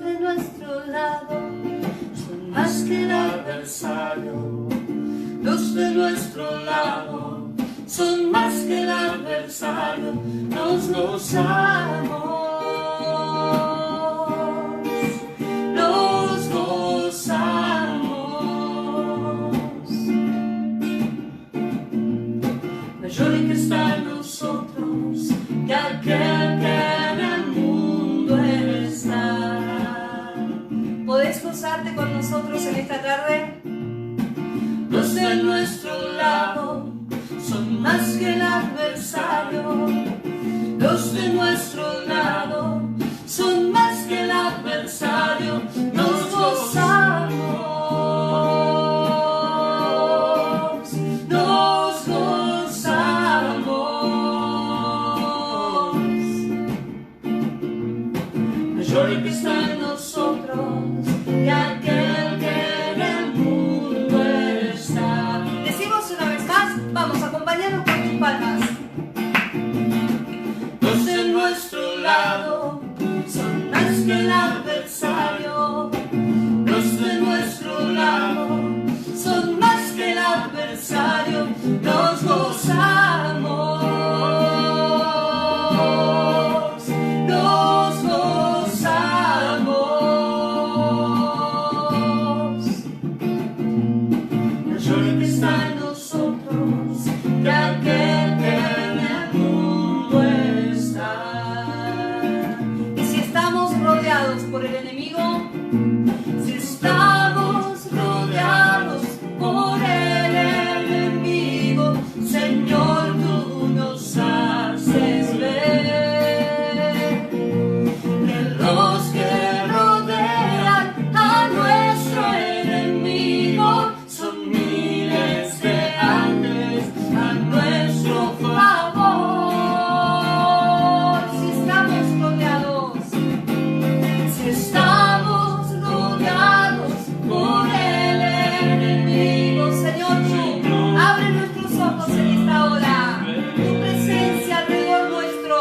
de nuestro lado son más que el adversario. Los de nuestro lado son más que el adversario. Nos gozamos, nos gozamos. Mayor el que está en nosotros que aquel que en el mundo está. ¿Podés gozarte con nosotros en esta tarde? Los de nuestro lado son más que el adversario. Los de nuestro lado son más que el adversario. Nos gozamos, nos gozamos. Mayor el que está en nosotros que aquel que en el mundo está. Decimos una vez más, vamos, acompañarnos con tus palmas. Los de nuestro lado son más que el adversario. Los de nuestro lado son más que el adversario. Nos gozamos, nos gozamos. Mayor el que está en nosotros que aquel que en el mundo está. Y si estamos rodeados por el enemigo, si estamos rodeados por el enemigo, Señor, tú nos haces ver que los que rodean a nuestro enemigo son miles de ángeles a nuestro favor. Si estamos rodeados por el enemigo, Señor, tú abre nuestros ojos en esta hora, tu presencia alrededor nuestro.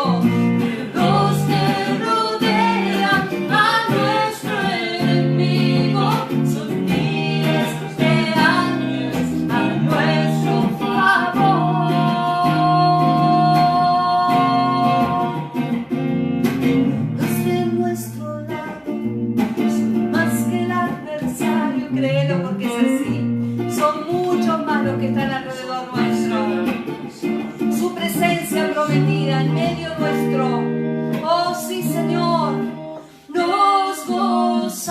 Los que rodean a nuestro enemigo son miles de ángeles a nuestro favor. Los de nuestro lado son más que el adversario, créelo porque es así. Son muchos más los que están alrededor nuestro. Su presencia prometida en medio nuestro. Oh sí, Señor, nos gozamos.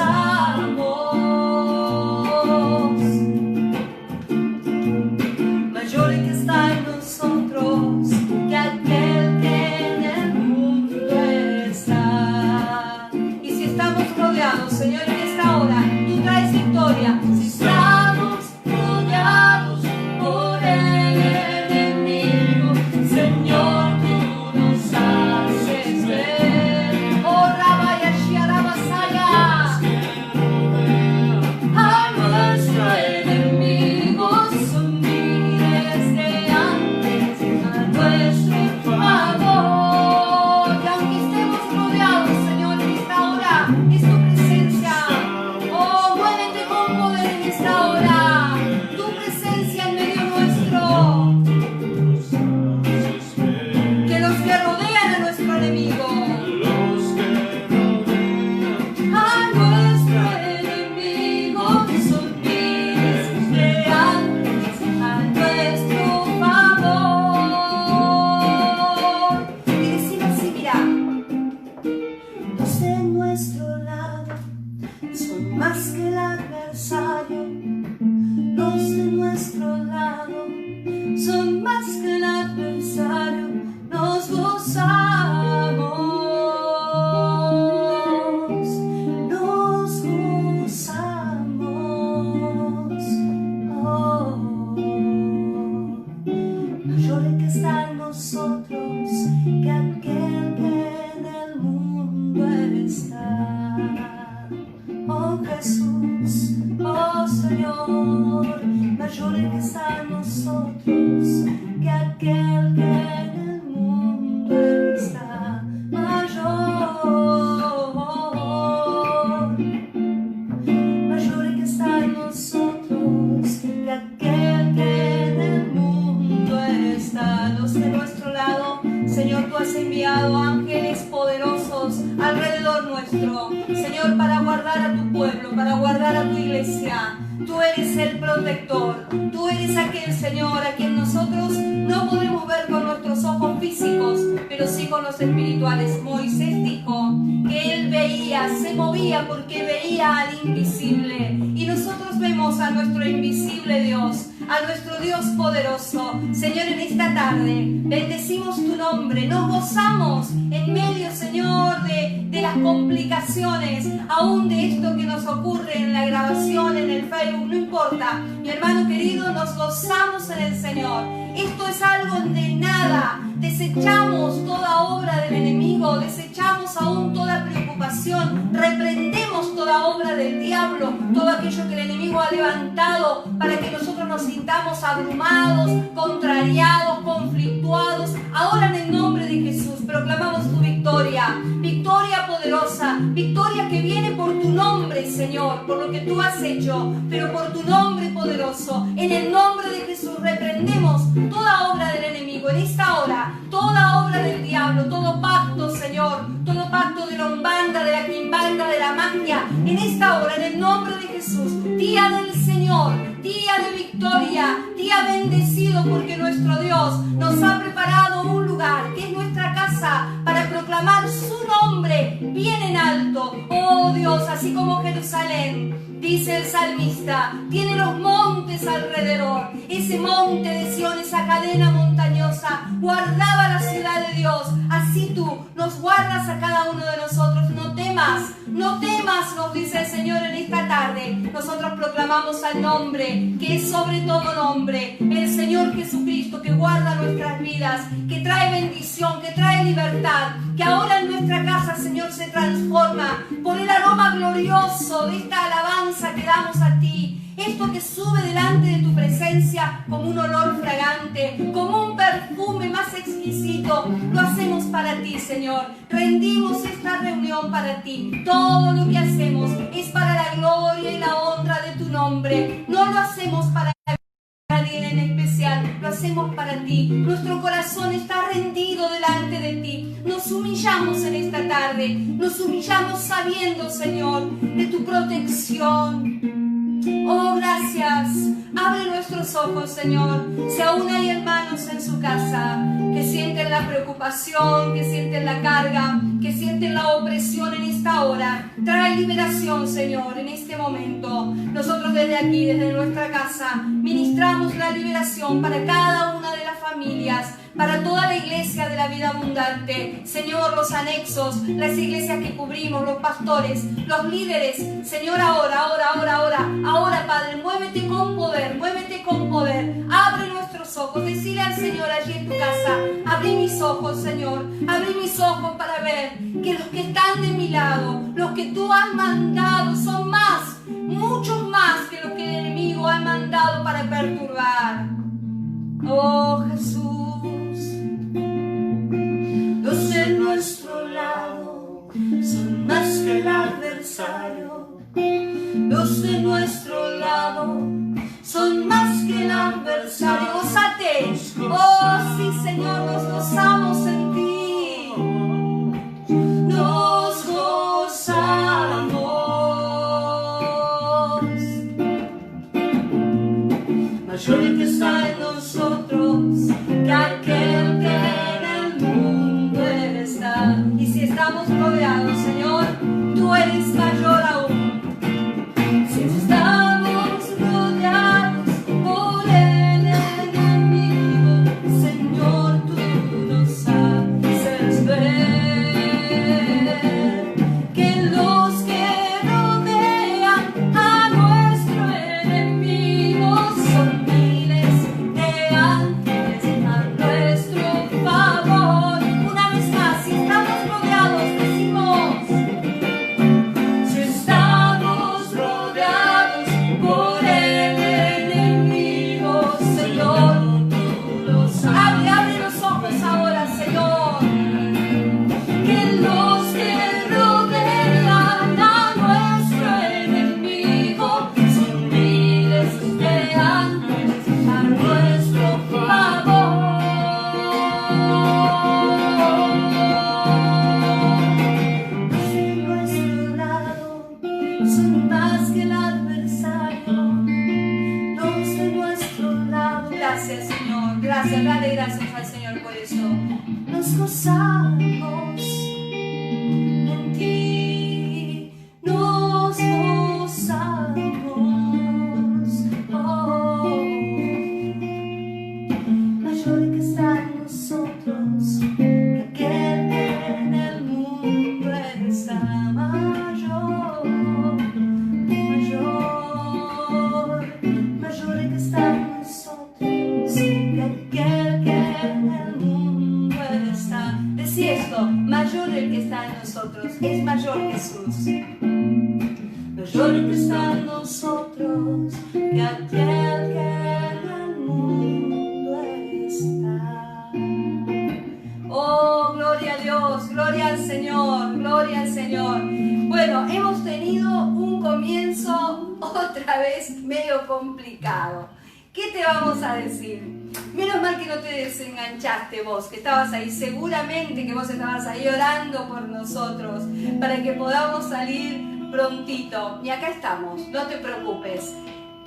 Mayor el que está en nosotros que aquel que en el mundo está. Y si estamos rodeados, Señor, en esta hora, tú traes victoria. Si estamos rodeados por el enemigo, Señor, tú nos haces ver. Oh, Rabaya, Shiarabasaya. A nuestro enemigo son miles de ángeles a nuestro favor. Y aunque estemos rodeados, Señor, en esta hora, es tu presencia. Oh, muévete con poder en esta hora. Tu presencia en medio nuestro. Que los que rodean a nuestro enemigo, a nuestro enemigo, son miles de ángeles a nuestro favor. Y decimos así, mira, los de nuestro lado son más que el adversario. Los de nuestro lado son más que el adversario. Nos gozamos, nos gozamos. Oh, mayor el que está en nosotros que aquel que en el mundo está. Oh Jesús, oh Señor, mayor el que está en nosotros que aquel que en el mundo está. Mayor nuestro, Señor, para guardar a tu pueblo, para guardar a tu iglesia. Tú eres el protector, tú eres aquel, Señor, a quien nosotros no podemos ver con nuestros ojos físicos, pero sí con los espirituales. Moisés dijo que él veía, se movía porque veía al invisible. Y nosotros vemos a nuestro invisible Dios, a nuestro Dios poderoso. Señor, en esta tarde bendecimos tu nombre, nos gozamos en medio, Señor, de las complicaciones, aún de esto que nos ocurre en la grabación, en el Facebook, no importa. Mi hermano querido, nos gozamos en el Señor. Esto es algo de nada. Desechamos toda obra del enemigo, desechamos aún toda preocupación, reprendemos toda obra del diablo, todo aquello que el enemigo ha levantado para que nosotros nos sintamos abrumados, contrariados, conflictuados. Ahora en el nombre de Jesús proclamamos tu victoria, victoria poderosa, victoria que viene por tu nombre, Señor, por lo que tú has hecho, pero por tu nombre poderoso. En el nombre de Jesús reprendemos toda obra del enemigo en esta hora, toda obra del diablo, todo pacto, Señor, todo pacto de la umbanda, de la quimbanda, de la magia, en esta hora, en el nombre de Jesús, día del Señor, día de victoria, día bendecido, porque nuestro Dios nos ha preparado un lugar, que es nuestra casa, para proclamar su nombre bien en alto. Oh Dios, así como Jerusalén, dice el salmista, tiene los montes alrededor, ese monte de Sión, esa cadena montañosa, guardaba la ciudad de Dios. Así tú nos guardas a cada uno de nosotros. No temas, no temas, nos dice el Señor en esta tarde. Nosotros proclamamos al nombre que es sobre todo nombre, el Señor Jesucristo, que guarda nuestras vidas, que trae bendición, que trae libertad, que ahora en nuestra casa, Señor, se transforma por el aroma glorioso de esta alabanza que damos a ti. Esto que sube delante de tu presencia como un olor fragante, como un perfume más exquisito, lo hacemos para ti, Señor. Rendimos esta reunión para ti. Todo lo que hacemos es para la gloria y la honra de tu nombre. No lo hacemos para nadie en especial, lo hacemos para ti. Nuestro corazón está rendido delante de ti. Nos humillamos en esta tarde, nos humillamos sabiendo, Señor, de tu protección. Oh, gracias. Abre nuestros ojos, Señor. Si aún hay hermanos en su casa que sienten la preocupación, que sienten la carga, que sienten la opresión en esta hora, trae liberación, Señor, en este momento. Nosotros desde aquí, desde nuestra casa, ministramos la liberación para cada una de las familias, para toda la iglesia de la vida abundante. Señor, los anexos, las iglesias que cubrimos, los pastores, los líderes. Señor, ahora, Padre, muévete con poder, muévete con poder. Abre nuestros ojos, decile al Señor allí en tu casa, abrí mis ojos, Señor, abrí mis ojos para ver que los que están de mi lado, los que tú has mandado, son más, muchos más que los que el enemigo ha mandado para perturbar. Oh, Jesús, los de nuestro lado son más que el adversario. Los de nuestro lado son más que el adversario. ¡Gózate! Oh, sí, Señor, nos gozamos en ti. Nos gozamos. Mayor el que está en nosotros que aquel que en el mundo está. Y si estamos rodeados, Señor, tú eres mayor aún. Si estamos rodeados por el enemigo, Señor, tú nos haces ver que los que rodean a nuestro enemigo son miles soy más que el adversario, Dios de nuestro lado. Gracias, Señor, gracias, dale gracias al Señor por eso. Nos gozamos en ti, nos gozamos. Oh, mayor que está en nosotros que aquel que en el mundo está. Mayor, mayor que está en nosotros que aquel que en el mundo está. Decí esto, mayor el que está en nosotros, es mayor Jesús. Mayor el que está en nosotros que aquel que en el mundo está. Oh, gloria a Dios, gloria al Señor, gloria al Señor. Bueno, hemos tenido un comienzo otra vez medio complicado. ¿Qué te vamos a decir? Menos mal que no te desenganchaste vos, que estabas ahí, seguramente que vos estabas ahí orando por nosotros, para que podamos salir prontito. Y acá estamos, no te preocupes.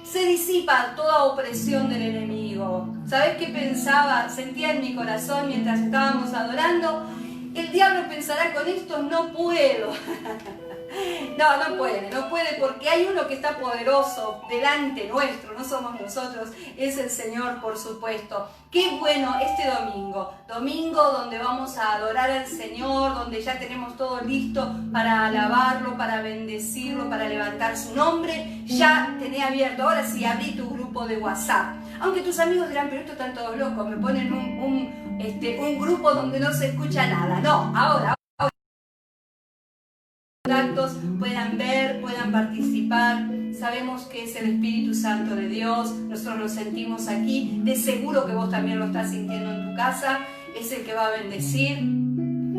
Se disipa toda opresión del enemigo. ¿Sabés qué pensaba? Sentía en mi corazón mientras estábamos adorando. El diablo pensará, con esto no puedo. No puede porque hay uno que está poderoso delante nuestro, no somos nosotros, es el Señor, por supuesto. Qué bueno este domingo donde vamos a adorar al Señor, donde ya tenemos todo listo para alabarlo, para bendecirlo, para levantar su nombre. Ya tenés abierto, ahora sí, abrí tu grupo de WhatsApp. Aunque tus amigos dirán, pero estos están todos locos, me ponen un grupo donde no se escucha nada. No, ahora contactos, puedan ver, puedan participar. Sabemos que es el Espíritu Santo de Dios, nosotros lo sentimos aquí, de seguro que vos también lo estás sintiendo en tu casa. Es el que va a bendecir,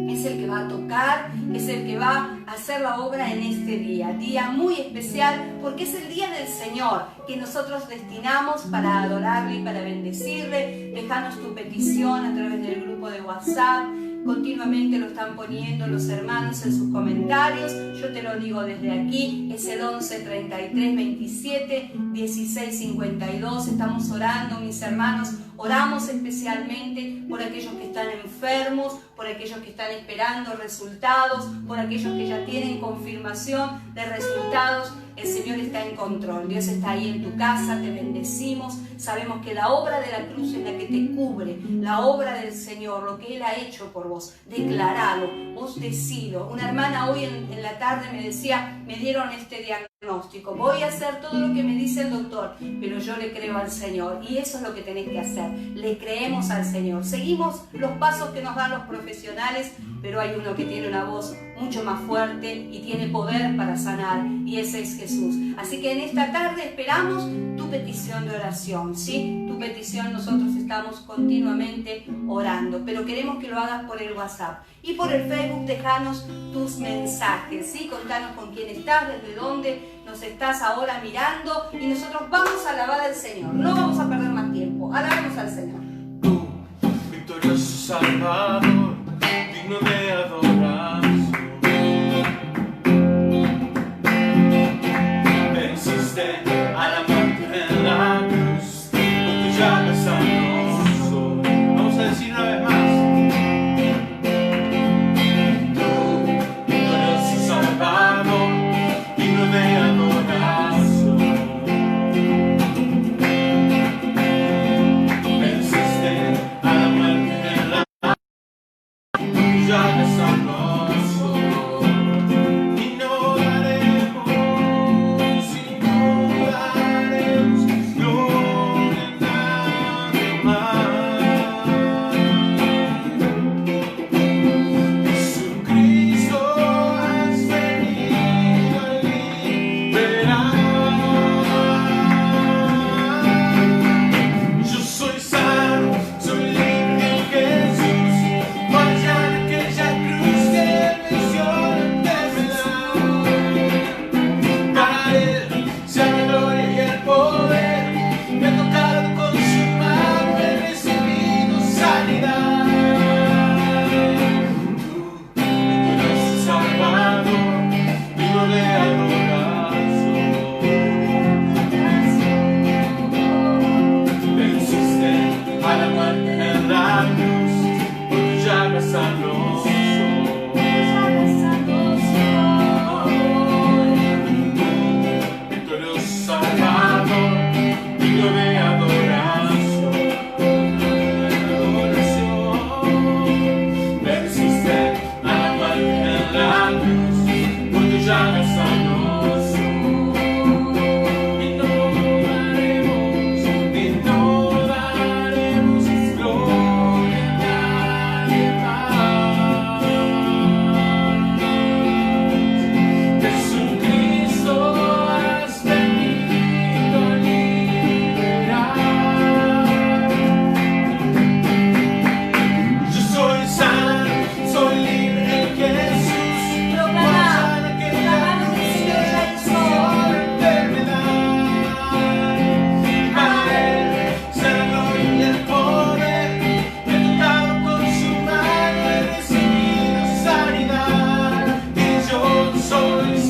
es el que va a tocar, es el que va a hacer la obra en este día muy especial, porque es el día del Señor que nosotros destinamos para adorarle y para bendecirle. Dejanos tu petición a través del grupo de WhatsApp. Continuamente lo están poniendo los hermanos en sus comentarios. Yo te lo digo desde aquí, es el 11 33 27 16 52. Estamos orando, mis hermanos. Oramos especialmente por aquellos que están enfermos, por aquellos que están esperando resultados, por aquellos que ya tienen confirmación de resultados. El Señor está en control, Dios está ahí en tu casa, te bendecimos. Sabemos que la obra de la cruz es la que te cubre, la obra del Señor, lo que Él ha hecho por vos, declaralo, vos decilo. Una hermana hoy en la tarde me decía, me dieron este diagnóstico, voy a hacer todo lo que me dice el doctor, pero yo le creo al Señor, y eso es lo que tenés que hacer, le creemos al Señor. Seguimos los pasos que nos dan los profesionales, pero hay uno que tiene una voz mucho más fuerte y tiene poder para sanar, y ese es Jesús. Así que en esta tarde esperamos tu petición de oración, ¿sí? Tu petición, nosotros estamos continuamente orando, pero queremos que lo hagas por el WhatsApp. Y por el Facebook, dejanos tus mensajes, ¿sí? Contanos con quién estás, desde dónde nos estás ahora mirando, y nosotros vamos a alabar al Señor. No vamos a perder más tiempo, alabemos al Señor. Tú, victorioso Salvador, digno de adoración, venciste a la muerte en la cruz, con tu llaga sano soy. Vamos a decir una vez más. Tú, victorioso Salvador, digno de adoración, venciste a la muerte en la cruz, con tu llaga sano.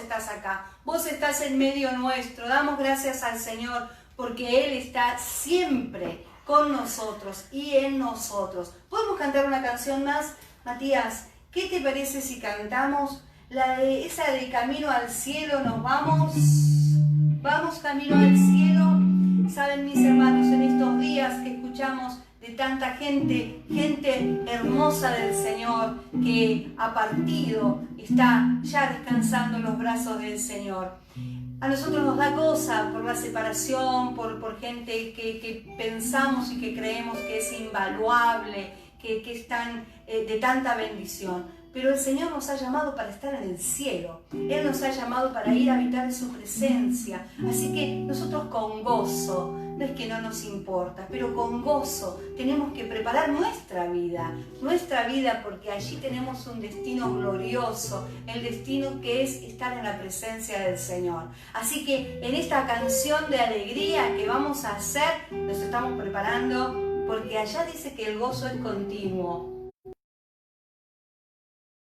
estás acá, vos estás en medio nuestro. Damos gracias al Señor porque Él está siempre con nosotros y en nosotros. ¿Podemos cantar una canción más? Matías, ¿qué te parece si cantamos esa de Camino al Cielo? Nos vamos camino al cielo. Saben, mis hermanos, en estos días que escuchamos de tanta gente hermosa del Señor que ha partido, está ya descansando en los brazos del Señor. A nosotros nos da cosa por la separación, por gente que pensamos y que creemos que es invaluable, que es de tanta bendición. Pero el Señor nos ha llamado para estar en el cielo. Él nos ha llamado para ir a habitar en su presencia. Así que nosotros con gozo, no es que no nos importa, pero con gozo tenemos que preparar nuestra vida porque allí tenemos un destino glorioso, el destino que es estar en la presencia del Señor. Así que en esta canción de alegría que vamos a hacer, nos estamos preparando porque allá dice que el gozo es continuo.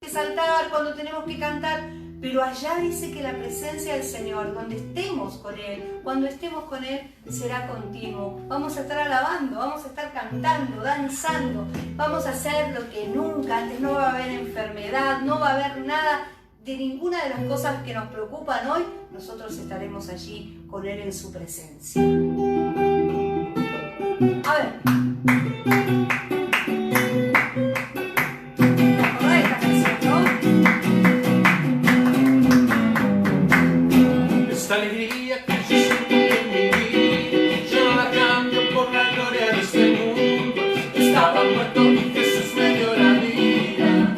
Que saltar cuando tenemos que cantar, pero allá dice que la presencia del Señor, donde estemos con Él, cuando estemos con Él, será continuo. Vamos a estar alabando, vamos a estar cantando, danzando, vamos a hacer lo que nunca antes. No va a haber enfermedad, no va a haber nada de ninguna de las cosas que nos preocupan hoy. Nosotros estaremos allí con Él en su presencia. A ver. Esta alegría que yo siento en mi vida, yo no la cambio por la gloria de este mundo. Estaba muerto y Jesús me dio la vida.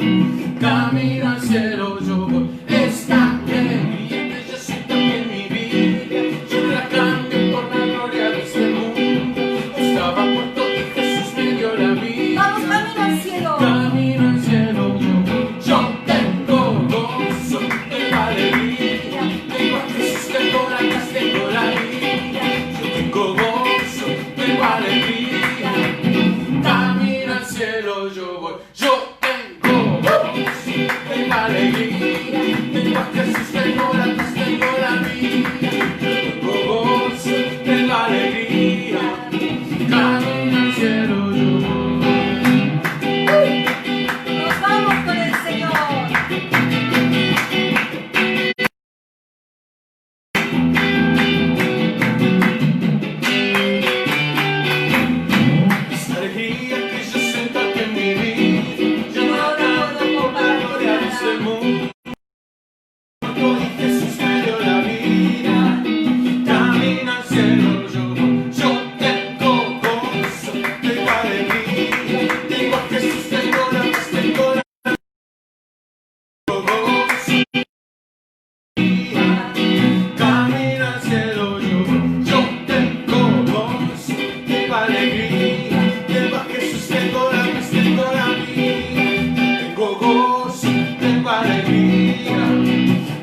Camino al cielo yo voy. Esta alegría que yo siento en mi vida, yo no la cambio por la gloria de este mundo. Estaba muerto y Jesús me dio la vida. Vamos, camino al cielo. Camino al cielo yo voy. Yo tengo gozo, tengo alegría, tengo a Jesús, tengo la paz, tengo la vida. Yo tengo gozo, tengo alegría. Camino al cielo yo voy. Yo tengo gozo, tengo alegría, tengo a Jesús, tengo la paz, tengo la vida. Yo tengo gozo, tengo alegría. Camino al cielo yo voy. Nos vamos con el Señor. Esta alegría que yo siento aquí en mi vida, yo no la cambio por la gloria de este mundo. Y Jesús me dio la vida. Camino al cielo yo voy. Yo tengo gozo, tengo alegría, tengo a Jesús, tengo la paz, tengo la vida. Tengo gozo, camino al cielo yo voy. Yo tengo gozo, tengo alegría, tengo a Jesús, tengo la paz, tengo la vida. Tengo gozo, tengo alegría,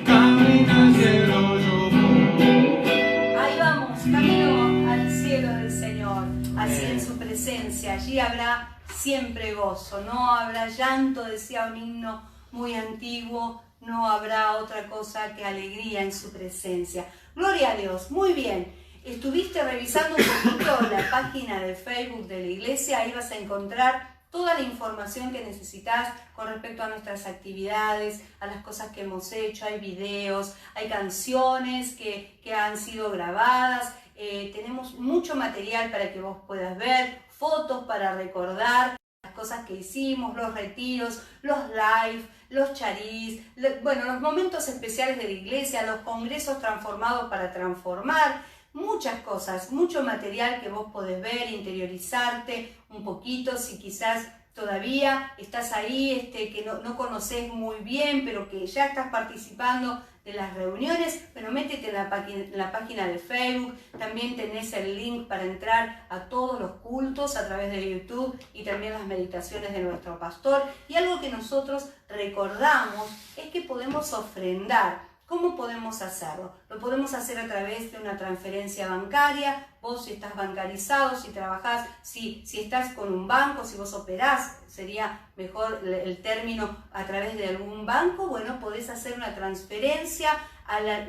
camino al cielo yo voy. Ahí vamos, camino al cielo del Señor, así en su presencia. Allí habrá siempre gozo, no habrá llanto, decía un himno muy antiguo, no habrá otra cosa que alegría en su presencia. Gloria a Dios, muy bien. Estuviste revisando un poquito la página de Facebook de la iglesia, ahí vas a encontrar toda la información que necesitas con respecto a nuestras actividades, a las cosas que hemos hecho. Hay videos, hay canciones que han sido grabadas, tenemos mucho material para que vos puedas ver, fotos para recordar las cosas que hicimos, los retiros, los live, los charís, los momentos especiales de la iglesia, los congresos transformados para transformar. Muchas cosas, mucho material que vos podés ver, interiorizarte un poquito, si quizás todavía estás ahí, que no conocés muy bien, pero que ya estás participando de las reuniones. Bueno, métete en la página de Facebook, también tenés el link para entrar a todos los cultos a través de YouTube y también las meditaciones de nuestro pastor. Y algo que nosotros recordamos es que podemos ofrendar. ¿Cómo podemos hacerlo? Lo podemos hacer a través de una transferencia bancaria. Vos, si estás bancarizado, si trabajás, si estás con un banco, si vos operás, sería mejor el término a través de algún banco, bueno, podés hacer una transferencia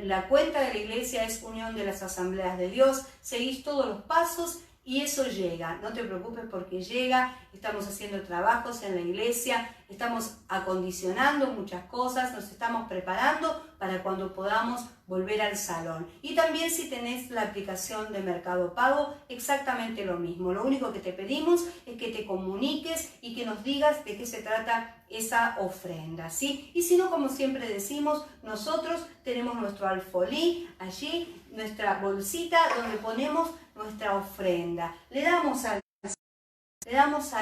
La cuenta de la iglesia es Unión de las Asambleas de Dios. Seguís todos los pasos y eso llega. No te preocupes porque llega. Estamos haciendo trabajos en la iglesia, estamos acondicionando muchas cosas, nos estamos preparando para cuando podamos volver al salón. Y también si tenés la aplicación de Mercado Pago, exactamente lo mismo. Lo único que te pedimos es que te comuniques y que nos digas de qué se trata esa ofrenda, ¿sí? Y si no, como siempre decimos, nosotros tenemos nuestro alfolí, allí nuestra bolsita donde ponemos nuestra ofrenda. Le damos a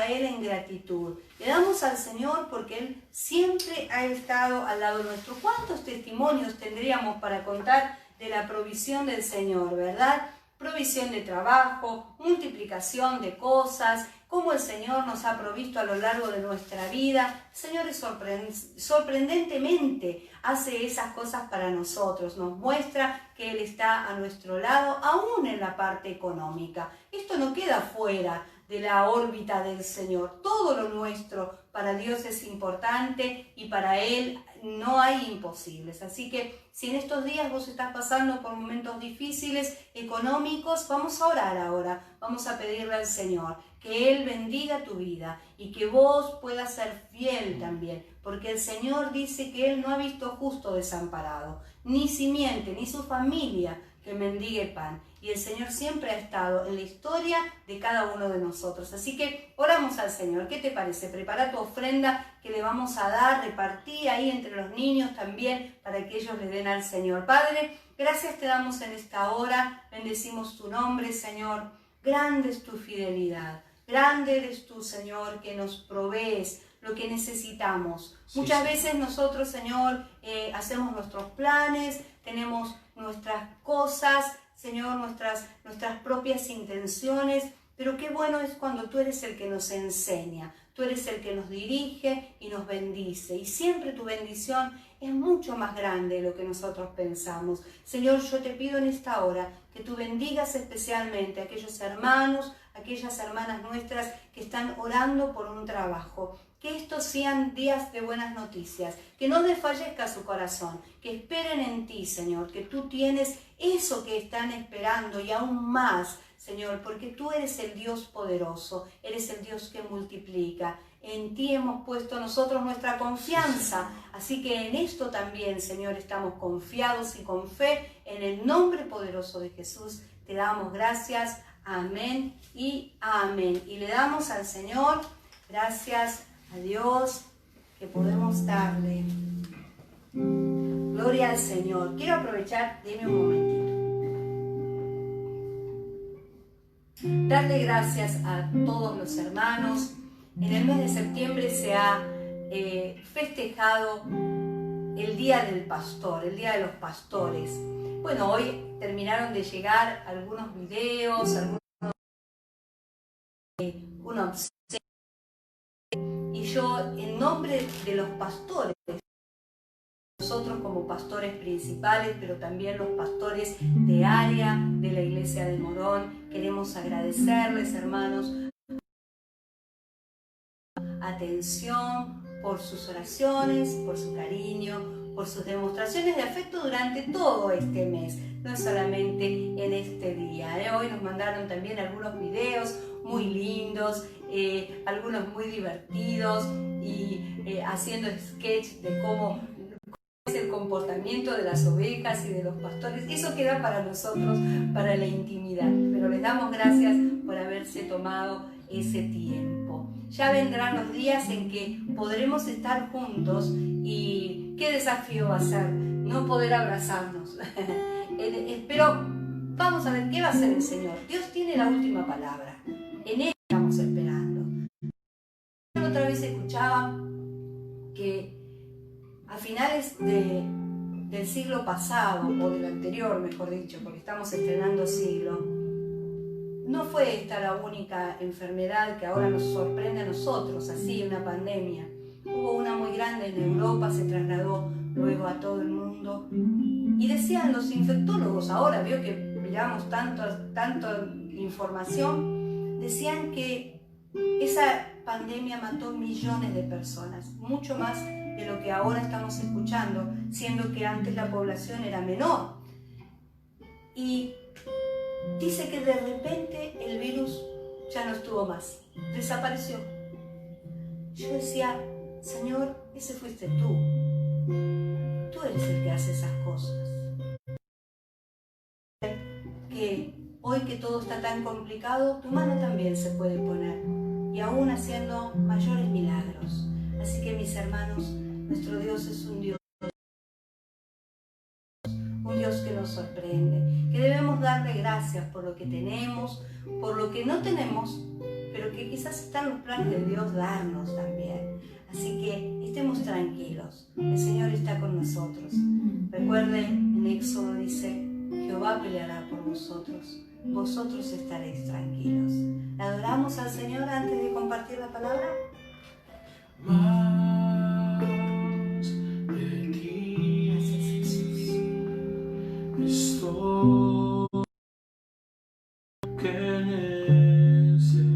Él en gratitud, le damos al Señor porque Él siempre ha estado al lado nuestro. ¿Cuántos testimonios tendríamos para contar de la provisión del Señor, verdad? Provisión de trabajo, multiplicación de cosas, cómo el Señor nos ha provisto a lo largo de nuestra vida. El Señor es sorprendentemente hace esas cosas para nosotros, nos muestra que Él está a nuestro lado, aún en la parte económica. Esto no queda fuera de la órbita del Señor. Todo lo nuestro para Dios es importante y para Él no hay imposibles. Así que si en estos días vos estás pasando por momentos difíciles, económicos, vamos a orar ahora. Vamos a pedirle al Señor que Él bendiga tu vida y que vos puedas ser fiel también. Porque el Señor dice que Él no ha visto justo desamparado, ni simiente, ni su familia que mendigue pan. Y el Señor siempre ha estado en la historia de cada uno de nosotros. Así que oramos al Señor. ¿Qué te parece? Prepara tu ofrenda que le vamos a dar, repartí ahí entre los niños también para que ellos le den al Señor. Padre, gracias te damos en esta hora. Bendecimos tu nombre, Señor. Grande es tu fidelidad. Grande eres tú, Señor, que nos provees lo que necesitamos. Sí, muchas veces nosotros, Señor, hacemos nuestros planes, tenemos nuestras cosas, Señor, nuestras propias intenciones, pero qué bueno es cuando tú eres el que nos enseña, tú eres el que nos dirige y nos bendice, y siempre tu bendición es mucho más grande de lo que nosotros pensamos. Señor, yo te pido en esta hora que tú bendigas especialmente a aquellos hermanos, aquellas hermanas nuestras que están orando por un trabajo. Que estos sean días de buenas noticias, que no desfallezca su corazón, que esperen en ti, Señor, que tú tienes eso que están esperando y aún más, Señor, porque tú eres el Dios poderoso, eres el Dios que multiplica. En ti hemos puesto nosotros nuestra confianza, así que en esto también, Señor, estamos confiados y con fe. En el nombre poderoso de Jesús te damos gracias. Amén y amén. Y le damos al Señor gracias a Dios que podemos darle. Gloria al Señor. Quiero aprovechar, dime un momentito. Darle gracias a todos los hermanos. En el mes de septiembre se ha festejado el Día del Pastor, el Día de los Pastores. Bueno, hoy terminaron de llegar algunos videos, unos y yo, en nombre de los pastores, nosotros como pastores principales, pero también los pastores de área de la Iglesia de Morón, queremos agradecerles, hermanos, atención por sus oraciones, por su cariño, por sus demostraciones de afecto durante todo este mes, no solamente en este día. Hoy nos mandaron también algunos videos muy lindos, algunos muy divertidos y haciendo sketch de cómo es el comportamiento de las ovejas y de los pastores. Eso queda para nosotros, para la intimidad, pero les damos gracias por haberse tomado ese tiempo. Ya vendrán los días en que podremos estar juntos y qué desafío va a ser no poder abrazarnos. Pero vamos a ver qué va a hacer el Señor. Dios tiene la última palabra. En Él estamos esperando. Otra vez escuchaba que a finales del siglo pasado, o del anterior, mejor dicho, porque estamos estrenando siglo, no fue esta la única enfermedad que ahora nos sorprende a nosotros, así una pandemia. Hubo una muy grande en Europa, se trasladó luego a todo el mundo. Y decían los infectólogos, ahora veo que miramos tanta información, decían que esa pandemia mató millones de personas, mucho más de de lo que ahora estamos escuchando, siendo que antes la población era menor. Y dice que de repente el virus ya no estuvo más, desapareció. Yo decía, Señor, ese fuiste tú. Tú eres el que hace esas cosas. Que hoy que todo está tan complicado, tu mano también se puede poner, y aún haciendo mayores milagros. Así que mis hermanos, nuestro Dios es un Dios que nos sorprende, que debemos darle gracias por lo que tenemos, por lo que no tenemos, pero que quizás están los planes de Dios darnos también. Así que estemos tranquilos, el Señor está con nosotros. Recuerden, en Éxodo dice, Jehová peleará por vosotros, vosotros estaréis tranquilos. ¿Le adoramos al Señor antes de compartir la palabra? Más de ti. Gracias, Jesús. Es todo que necesito.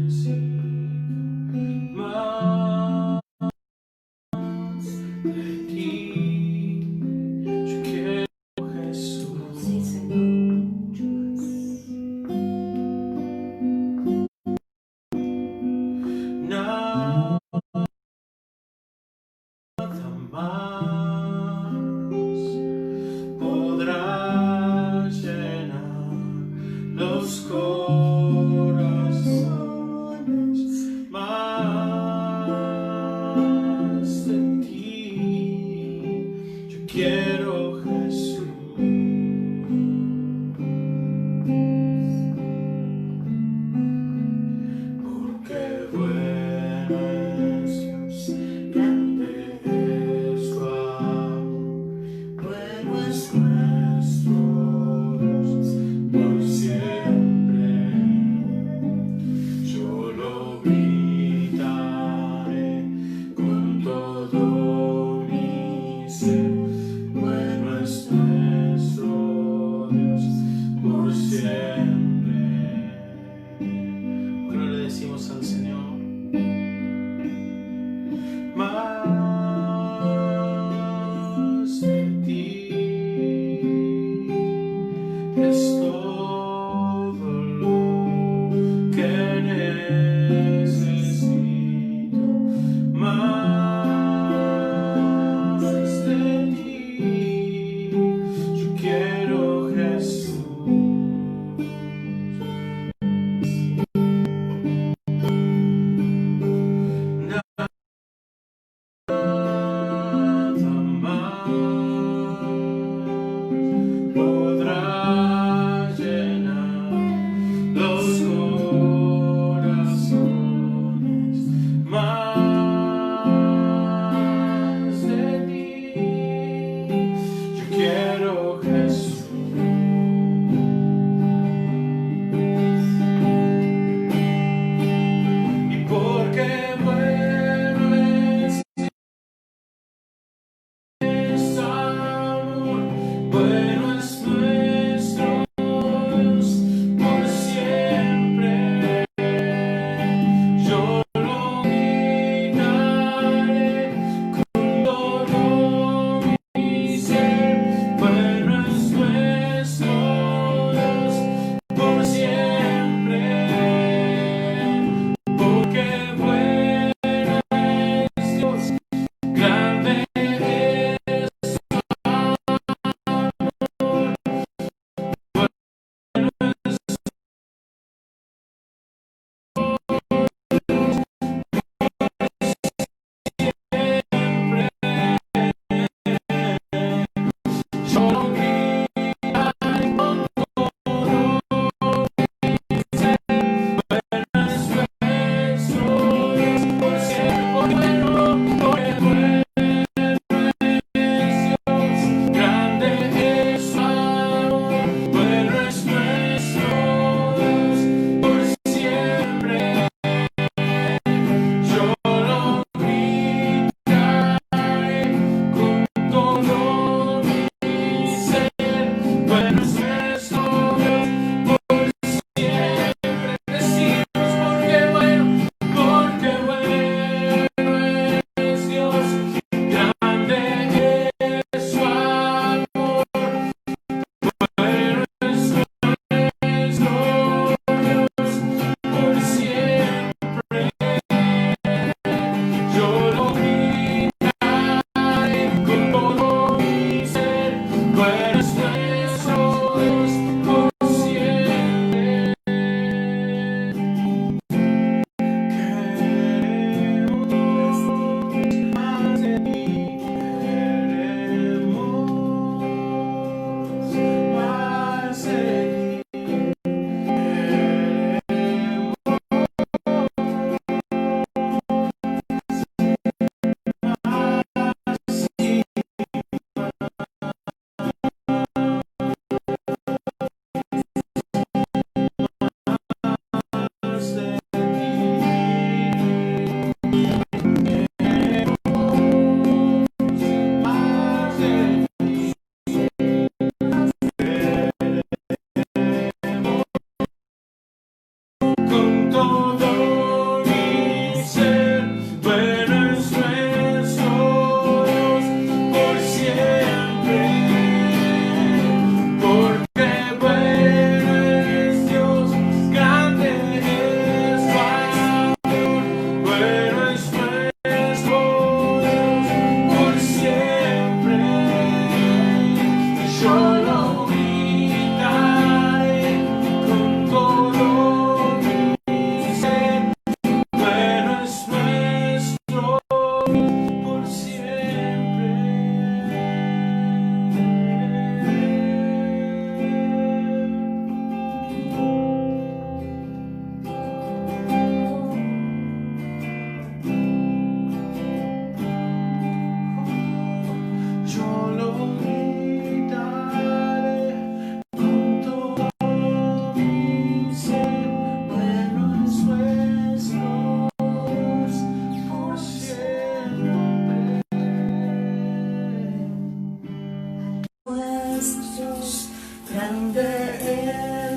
Más de ti. Yo quiero, Jesús. Sí, Señor, mucho más. Nada más podrá llenar los corazones. Más de ti. Yo quiero, Jesús. Porque bueno es Dios, grande es su amor, bueno es nuestro Dios por siempre. Yo lo gritaré con todo mi ser, bueno es nuestro Dios por siempre. Bueno, le decimos al Señor, más de ti es todo lo que necesito. Más de ti, yo quiero, Jesús. Nada más podrá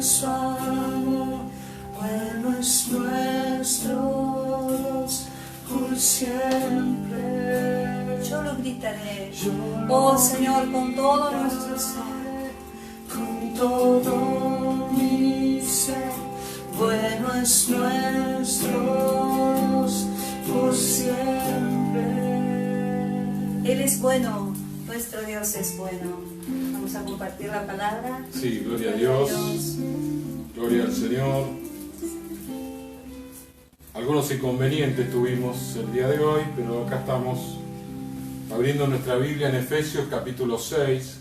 su amor, bueno es nuestro Dios por siempre. Yo lo gritaré, oh Señor, con todo nuestro ser, con todo mi ser, bueno es nuestro Dios por siempre. Él es bueno, nuestro Dios es bueno. Vamos a compartir la palabra. Sí, gloria a Dios. Gloria al Señor. Algunos inconvenientes tuvimos el día de hoy, pero acá estamos abriendo nuestra Biblia en Efesios capítulo 6.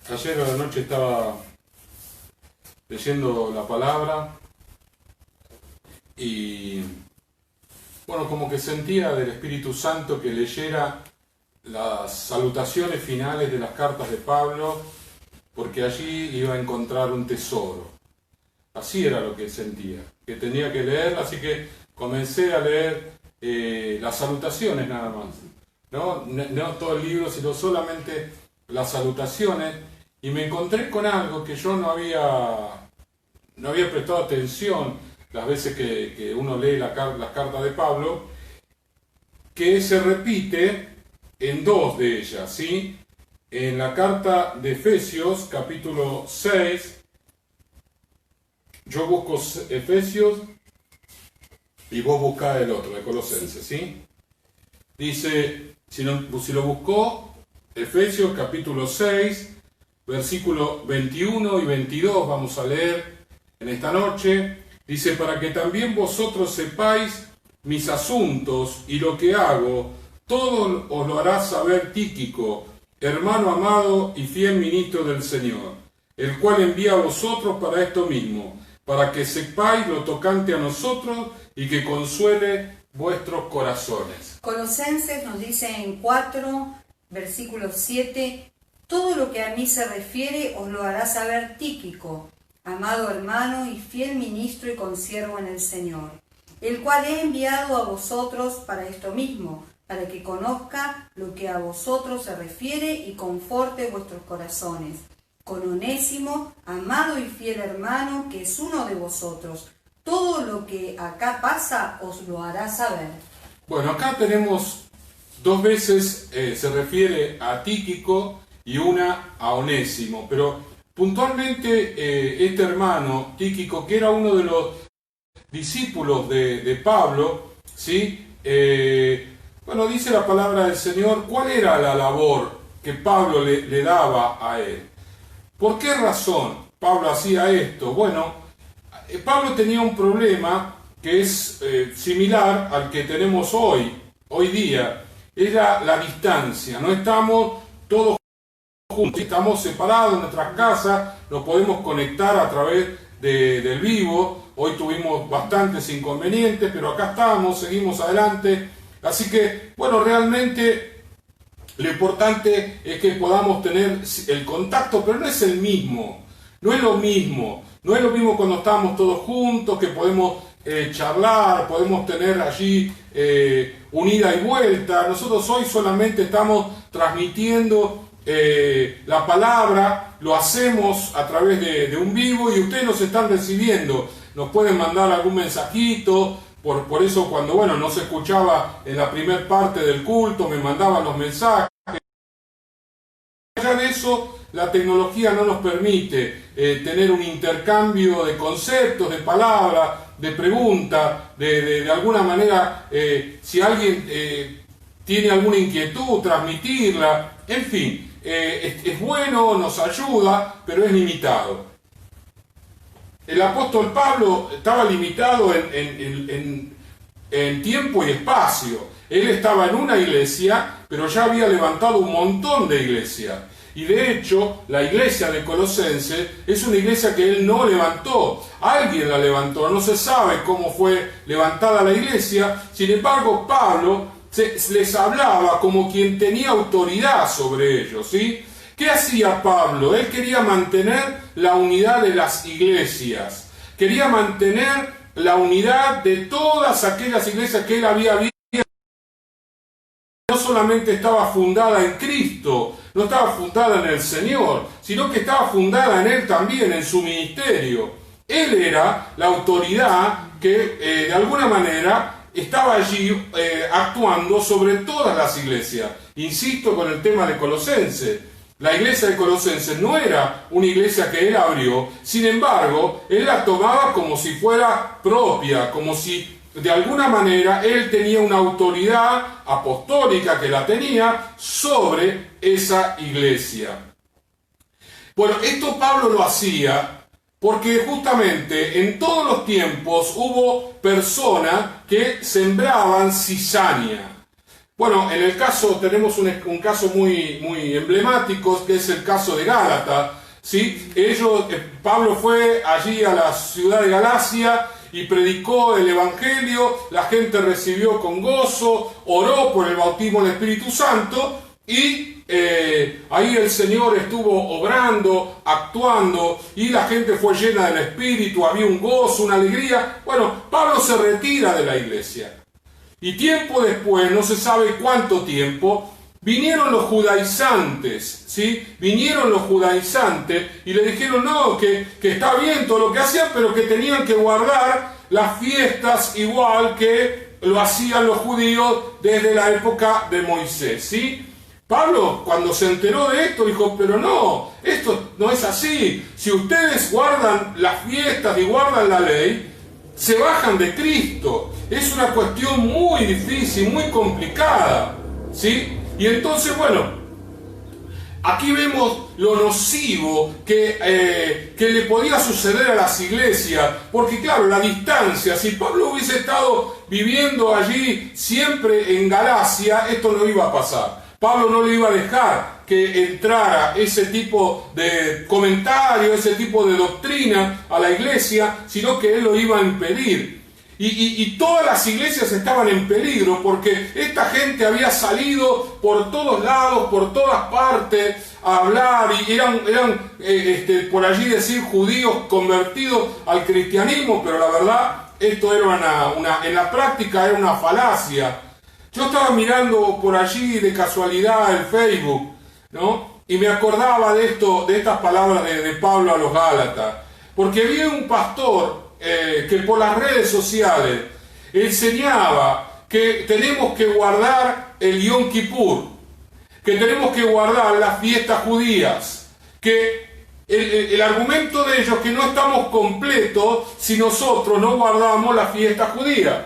Ayer a la noche estaba leyendo la palabra y bueno, como que sentía del Espíritu Santo que leyera las salutaciones finales de las cartas de Pablo, porque allí iba a encontrar un tesoro. Así era lo que sentía, que tenía que leer, así que comencé a leer las salutaciones nada más. No todo el libro, sino solamente las salutaciones, y me encontré con algo que yo no había prestado atención las veces que uno lee las cartas de Pablo, que se repite en dos de ellas, ¿sí? En la carta de Efesios, capítulo 6, yo busco Efesios y vos buscás el otro, de Colosenses, ¿sí? Dice, si lo buscó, Efesios, capítulo 6, versículo 21 y 22, vamos a leer en esta noche. Dice, para que también vosotros sepáis mis asuntos y lo que hago, todo os lo hará saber Tíquico, hermano amado y fiel ministro del Señor, el cual envía a vosotros para esto mismo, para que sepáis lo tocante a nosotros y que consuele vuestros corazones. Colosenses nos dice en 4, versículo 7, todo lo que a mí se refiere os lo hará saber Tíquico, amado hermano y fiel ministro y consiervo en el Señor, el cual he enviado a vosotros para esto mismo, para que conozca lo que a vosotros se refiere y conforte vuestros corazones. Con Onésimo, amado y fiel hermano, que es uno de vosotros, todo lo que acá pasa os lo hará saber. Bueno, acá tenemos dos veces, se refiere a Tíquico y una a Onésimo, pero puntualmente este hermano Tíquico, que era uno de los discípulos de Pablo, ¿sí? Bueno, dice la palabra del Señor, ¿cuál era la labor que Pablo le daba a él? ¿Por qué razón Pablo hacía esto? Bueno, Pablo tenía un problema que es similar al que tenemos hoy día, era la distancia. No estamos todos juntos, estamos separados en nuestras casas, nos podemos conectar a través del vivo. Hoy tuvimos bastantes inconvenientes, pero acá estamos, seguimos adelante. Así que, bueno, realmente lo importante es que podamos tener el contacto, pero no es el mismo, no es lo mismo cuando estamos todos juntos, que podemos charlar, podemos tener allí un ida y vuelta. Nosotros hoy solamente estamos transmitiendo la palabra, lo hacemos a través de un vivo y ustedes nos están recibiendo, nos pueden mandar algún mensajito. Por eso cuando no se escuchaba en la primer parte del culto, me mandaban los mensajes. Allá de eso, la tecnología no nos permite tener un intercambio de conceptos, de palabras, de preguntas, de alguna manera, si alguien tiene alguna inquietud, transmitirla, en fin, es bueno, nos ayuda, pero es limitado. El apóstol Pablo estaba limitado en tiempo y espacio. Él estaba en una iglesia, pero ya había levantado un montón de iglesias. Y de hecho, la iglesia de Colosenses es una iglesia que él no levantó. Alguien la levantó, no se sabe cómo fue levantada la iglesia. Sin embargo, Pablo les hablaba como quien tenía autoridad sobre ellos, ¿sí? ¿Qué hacía Pablo? Él quería mantener la unidad de las iglesias. Quería mantener la unidad de todas aquellas iglesias que él había visto. No solamente estaba fundada en Cristo, no estaba fundada en el Señor, sino que estaba fundada en Él también, en su ministerio. Él era la autoridad que de alguna manera estaba allí actuando sobre todas las iglesias. Insisto con el tema de Colosenses. La iglesia de Colosenses no era una iglesia que él abrió, sin embargo, él la tomaba como si fuera propia, como si de alguna manera él tenía una autoridad apostólica que la tenía sobre esa iglesia. Bueno, esto Pablo lo hacía porque justamente en todos los tiempos hubo personas que sembraban cizaña. Bueno, en el caso, tenemos un caso muy emblemático, que es el caso de Gálatas, ¿sí? Pablo fue allí a la ciudad de Galacia y predicó el Evangelio, la gente recibió con gozo, oró por el bautismo del Espíritu Santo y ahí el Señor estuvo obrando, actuando y la gente fue llena del Espíritu, había un gozo, una alegría. Bueno, Pablo se retira de la iglesia y tiempo después, no se sabe cuánto tiempo, vinieron los judaizantes, ¿sí? Vinieron los judaizantes y le dijeron no, que está bien todo lo que hacían, pero que tenían que guardar las fiestas igual que lo hacían los judíos desde la época de Moisés, ¿sí? Pablo, cuando se enteró de esto, dijo, pero no, esto no es así. Si ustedes guardan las fiestas y guardan la ley, se bajan de Cristo. Es una cuestión muy difícil, muy complicada, ¿sí? Y entonces, bueno, aquí vemos lo nocivo que le podía suceder a las iglesias, porque claro, la distancia, si Pablo hubiese estado viviendo allí siempre en Galacia, esto no iba a pasar. Pablo no le iba a dejar que entrara ese tipo de comentario, ese tipo de doctrina a la iglesia, sino que él lo iba a impedir. Y todas las iglesias estaban en peligro porque esta gente había salido por todos lados, por todas partes a hablar y eran por allí decir judíos convertidos al cristianismo, pero la verdad esto era en la práctica era una falacia. Yo estaba mirando por allí de casualidad el Facebook, ¿no? Y me acordaba de estas palabras de Pablo a los Gálatas, porque vi un pastor que por las redes sociales enseñaba que tenemos que guardar el Yom Kippur, que tenemos que guardar las fiestas judías, que el argumento de ellos es que no estamos completos si nosotros no guardamos las fiestas judías.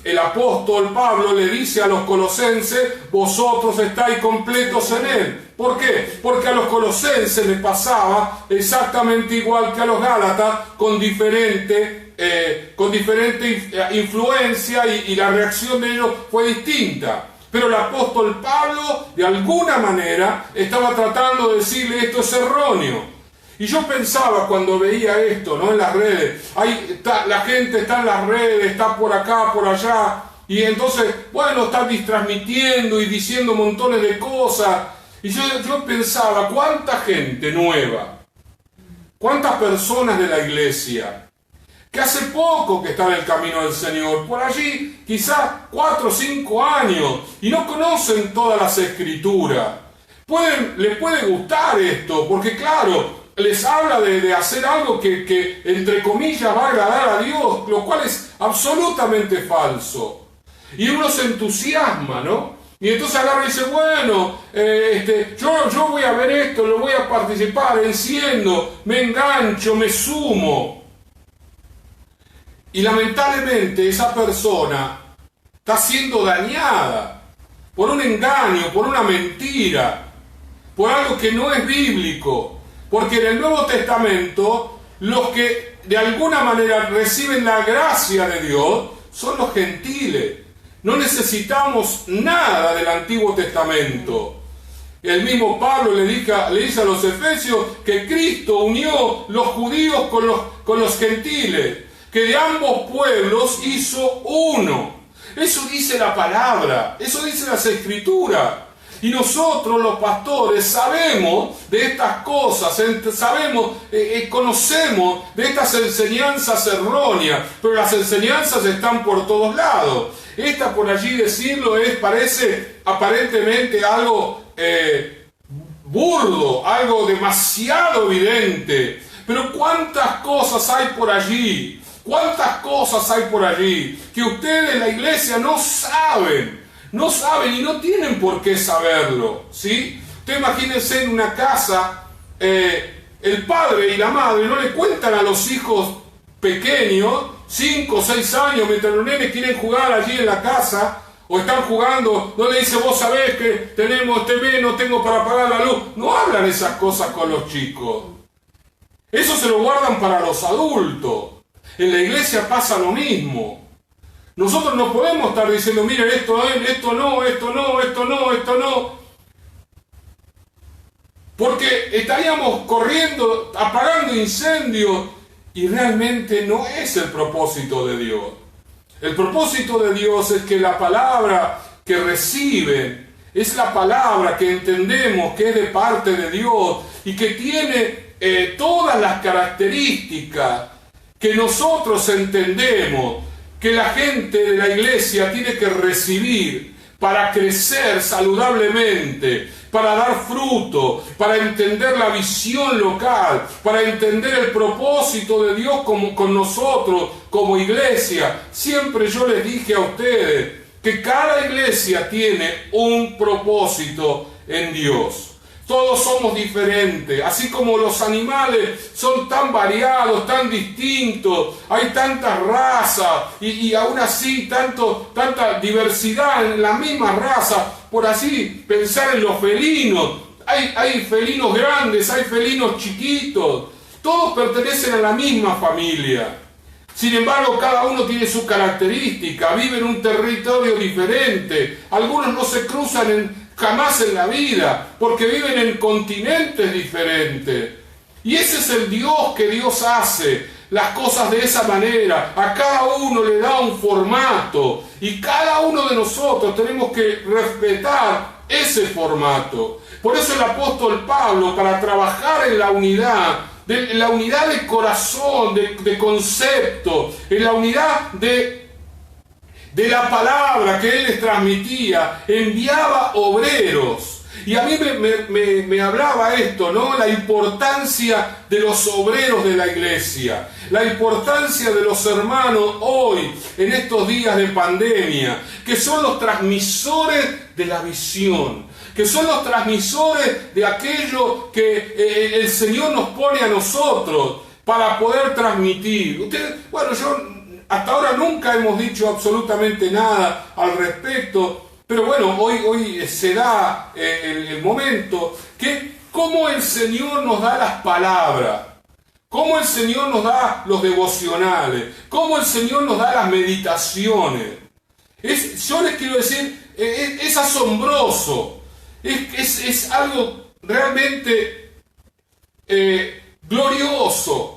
El apóstol Pablo le dice a los colosenses, vosotros estáis completos en él. ¿Por qué? Porque a los colosenses les pasaba exactamente igual que a los gálatas, con diferente influencia y la reacción de ellos fue distinta. Pero el apóstol Pablo, de alguna manera, estaba tratando de decirle esto es erróneo. Y yo pensaba cuando veía esto, ¿no? En las redes, la gente está en las redes, está por acá, por allá, y entonces, bueno, están transmitiendo y diciendo montones de cosas. Y yo pensaba, ¿cuánta gente nueva? ¿Cuántas personas de la iglesia? Que hace poco que están en el camino del Señor, por allí quizás 4 o 5 años, y no conocen todas las escrituras. Les puede gustar esto, porque claro, les habla de hacer algo que entre comillas va a agradar a Dios, lo cual es absolutamente falso. Y uno se entusiasma, ¿no? Y entonces agarra y dice, bueno, yo voy a ver esto, lo voy a participar, enciendo, me engancho, me sumo. Y lamentablemente esa persona está siendo dañada por un engaño, por una mentira, por algo que no es bíblico. Porque en el Nuevo Testamento, los que de alguna manera reciben la gracia de Dios son los gentiles. No necesitamos nada del Antiguo Testamento. El mismo Pablo le dice a los efesios que Cristo unió los judíos con los gentiles, que de ambos pueblos hizo uno. Eso dice la palabra, eso dice las Escrituras. Y nosotros los pastores sabemos de estas cosas, sabemos, conocemos de estas enseñanzas erróneas, pero las enseñanzas están por todos lados. Esta, por allí decirlo, parece aparentemente algo burdo, algo demasiado evidente. Pero ¿cuántas cosas hay por allí? ¿Cuántas cosas hay por allí que ustedes, la iglesia, no saben? No saben y no tienen por qué saberlo, ¿sí? Ustedes imagínense en una casa, el padre y la madre no le cuentan a los hijos pequeños, 5 o 6 años, mientras los nenes quieren jugar allí en la casa, o están jugando, no le dice, vos sabés que tenemos TV, no tengo para pagar la luz. No hablan esas cosas con los chicos. Eso se lo guardan para los adultos. En la iglesia pasa lo mismo. Nosotros no podemos estar diciendo, miren, esto no. Porque estaríamos corriendo, apagando incendios, y realmente no es el propósito de Dios. El propósito de Dios es que la palabra que reciben es la palabra que entendemos que es de parte de Dios y que tiene todas las características que nosotros entendemos que la gente de la iglesia tiene que recibir para crecer saludablemente, para dar fruto, para entender la visión local, para entender el propósito de Dios con nosotros como iglesia. Siempre yo les dije a ustedes que cada iglesia tiene un propósito en Dios. Todos somos diferentes, así como los animales son tan variados, tan distintos, hay tantas razas y aún así tanta diversidad en la misma raza. Por así pensar en los felinos, hay felinos grandes, hay felinos chiquitos, todos pertenecen a la misma familia. Sin embargo, cada uno tiene su característica, vive en un territorio diferente, algunos no se cruzan jamás en la vida, porque viven en continentes diferentes. Y ese es el Dios que Dios hace las cosas de esa manera. A cada uno le da un formato y cada uno de nosotros tenemos que respetar ese formato. Por eso el apóstol Pablo, para trabajar en la unidad de corazón, de concepto, en la unidad de la palabra que él les transmitía, enviaba obreros. Y a mí me hablaba esto, ¿no? La importancia de los obreros de la iglesia, la importancia de los hermanos hoy, en estos días de pandemia, que son los transmisores de la visión, que son los transmisores de aquello que el Señor nos pone a nosotros para poder transmitir. Ustedes, bueno, hasta ahora nunca hemos dicho absolutamente nada al respecto, pero bueno, hoy se da el momento que cómo el Señor nos da las palabras, cómo el Señor nos da los devocionales, cómo el Señor nos da las meditaciones. Yo les quiero decir, es asombroso, es algo realmente glorioso.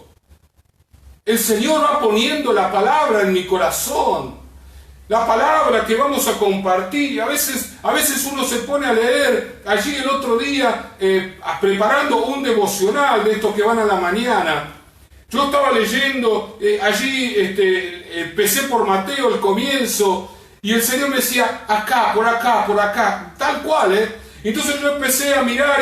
El Señor va poniendo la palabra en mi corazón, la palabra que vamos a compartir. Y a veces uno se pone a leer allí el otro día, preparando un devocional de estos que van a la mañana. Yo estaba leyendo allí, empecé por Mateo, el comienzo, y el Señor me decía, acá, por acá, tal cual, Entonces yo empecé a mirar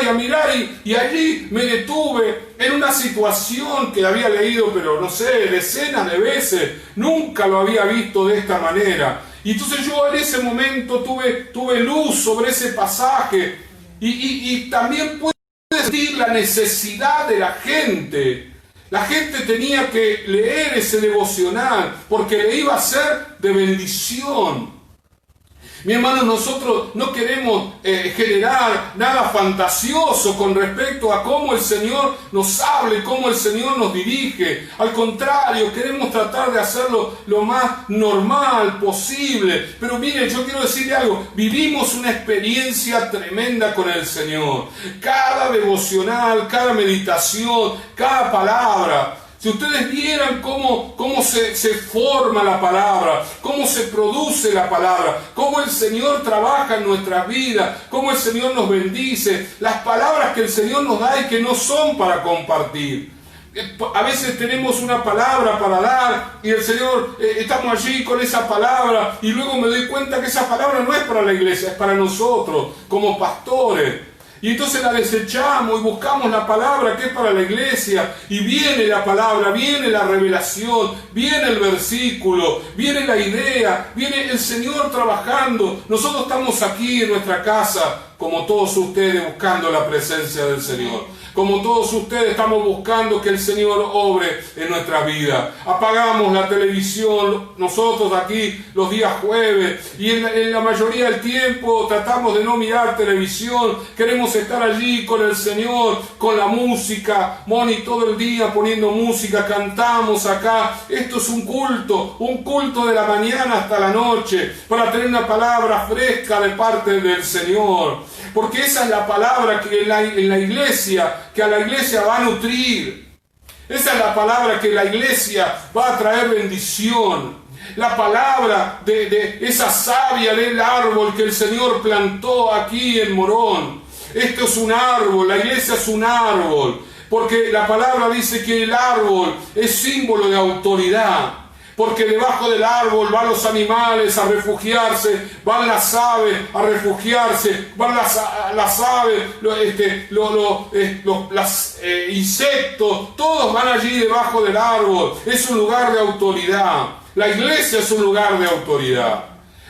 y allí me detuve en una situación que había leído, pero no sé, decenas de veces, nunca lo había visto de esta manera. Y entonces yo en ese momento tuve luz sobre ese pasaje y también pude sentir la necesidad de la gente. La gente tenía que leer ese devocional porque le iba a ser de bendición. Mi hermano, nosotros no queremos generar nada fantasioso con respecto a cómo el Señor nos habla y cómo el Señor nos dirige. Al contrario, queremos tratar de hacerlo lo más normal posible. Pero miren, yo quiero decirle algo. Vivimos una experiencia tremenda con el Señor. Cada devocional, cada meditación, cada palabra. Si Si ustedes vieran cómo se forma la palabra, cómo se produce la palabra, cómo el Señor trabaja en nuestras vidas, cómo el Señor nos bendice, las palabras que el Señor nos da y que no son para compartir. A veces tenemos una palabra para dar y el Señor, estamos allí con esa palabra y luego me doy cuenta que esa palabra no es para la iglesia, es para nosotros como pastores. Y entonces la desechamos y buscamos la palabra que es para la iglesia, y viene la palabra, viene la revelación, viene el versículo, viene la idea, viene el Señor trabajando. Nosotros estamos aquí en nuestra casa, como todos ustedes, buscando la presencia del Señor. Como todos ustedes estamos buscando que el Señor obre en nuestra vida. Apagamos la televisión nosotros aquí los días jueves y en la mayoría del tiempo tratamos de no mirar televisión. Queremos estar allí con el Señor, con la música. Moni todo el día poniendo música, cantamos acá. Esto es un culto de la mañana hasta la noche para tener una palabra fresca de parte del Señor. Porque esa es la palabra que en la iglesia, que a la iglesia va a nutrir. Esa es la palabra que la iglesia va a traer bendición. La palabra de esa savia del árbol que el Señor plantó aquí en Morón. Esto es un árbol, la iglesia es un árbol. Porque la palabra dice que el árbol es símbolo de autoridad. Porque debajo del árbol van los animales a refugiarse, van las aves a refugiarse, van las aves, los insectos, todos van allí debajo del árbol. Es un lugar de autoridad. La iglesia es un lugar de autoridad.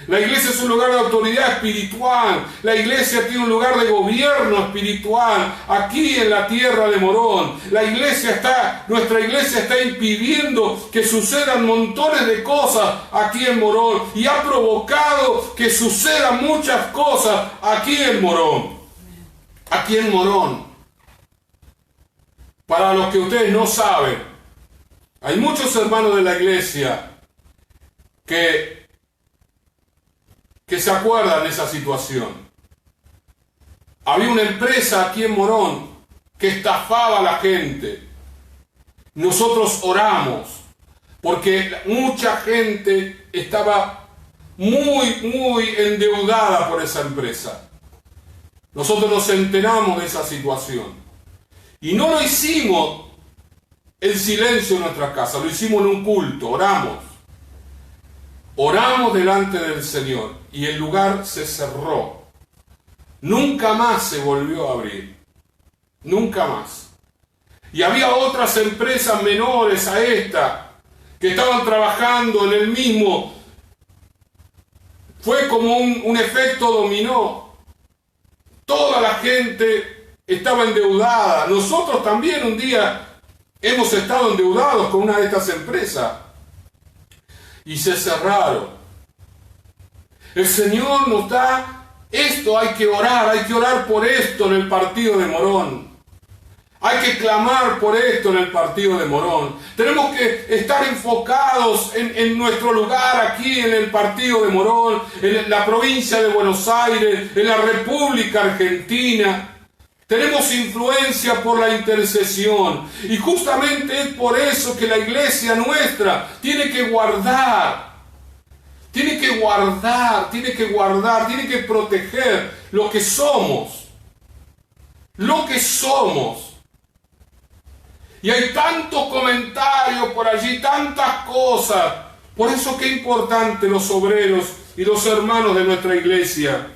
La iglesia es un lugar de autoridad espiritual. La iglesia tiene un lugar de gobierno espiritual aquí en la tierra de Morón. Nuestra iglesia está impidiendo que sucedan montones de cosas aquí en Morón y ha provocado que sucedan muchas cosas aquí en Morón. Aquí en Morón. Para los que ustedes no saben, hay muchos hermanos de la iglesia que se acuerdan de esa situación. Había una empresa aquí en Morón que estafaba a la gente. Nosotros oramos porque mucha gente estaba muy endeudada por esa empresa. Nosotros nos enteramos de esa situación y no lo hicimos en silencio en nuestra casa, lo hicimos en un culto, oramos delante del Señor y el lugar se cerró. Nunca más se volvió a abrir. Nunca más. Y había otras empresas menores a esta que estaban trabajando en el mismo. Fue como un efecto dominó. Toda la gente estaba endeudada. Nosotros también un día hemos estado endeudados con una de estas empresas. Y se cerraron. El Señor nos da esto, hay que orar por esto en el partido de Morón. Hay que clamar por esto en el partido de Morón. Tenemos que estar enfocados en nuestro lugar aquí en el partido de Morón, en la provincia de Buenos Aires, en la República Argentina. Tenemos influencia por la intercesión y justamente es por eso que la iglesia nuestra tiene que guardar, tiene que proteger lo que somos. Y hay tantos comentarios por allí, tantas cosas. Por eso que es importante los obreros y los hermanos de nuestra iglesia.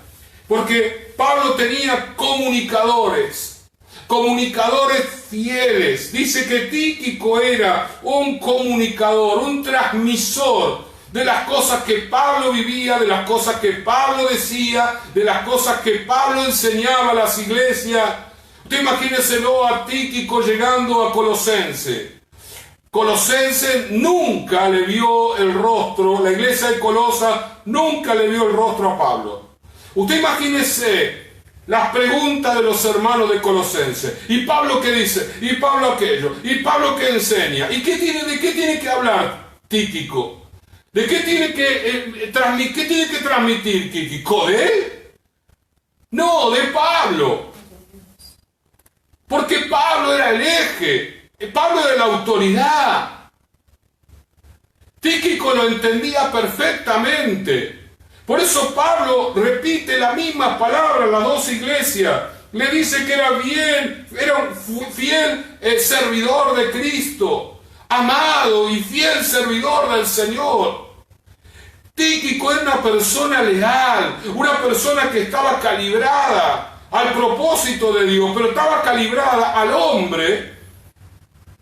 Porque Pablo tenía comunicadores fieles. Dice que Tíquico era un comunicador, un transmisor de las cosas que Pablo vivía, de las cosas que Pablo decía, de las cosas que Pablo enseñaba a las iglesias. Usted imagínenselo a Tíquico llegando a Colosense. Colosense nunca le vio el rostro, la iglesia de Colosa nunca le vio el rostro a Pablo. Usted imagínese las preguntas de los hermanos de Colosense. ¿Y Pablo qué dice? ¿Y Pablo aquello? ¿Y Pablo qué enseña? ¿Y de qué tiene que hablar Tíquico? ¿De qué tiene que transmitir Tíquico? ¿De él? No, de Pablo. Porque Pablo era el eje Pablo de la autoridad. Tíquico lo entendía perfectamente. Por eso Pablo repite la misma palabra a las dos iglesias. Le dice que era un fiel servidor de Cristo, amado y fiel servidor del Señor. Tíquico era una persona leal, una persona que estaba calibrada al propósito de Dios, pero estaba calibrada al hombre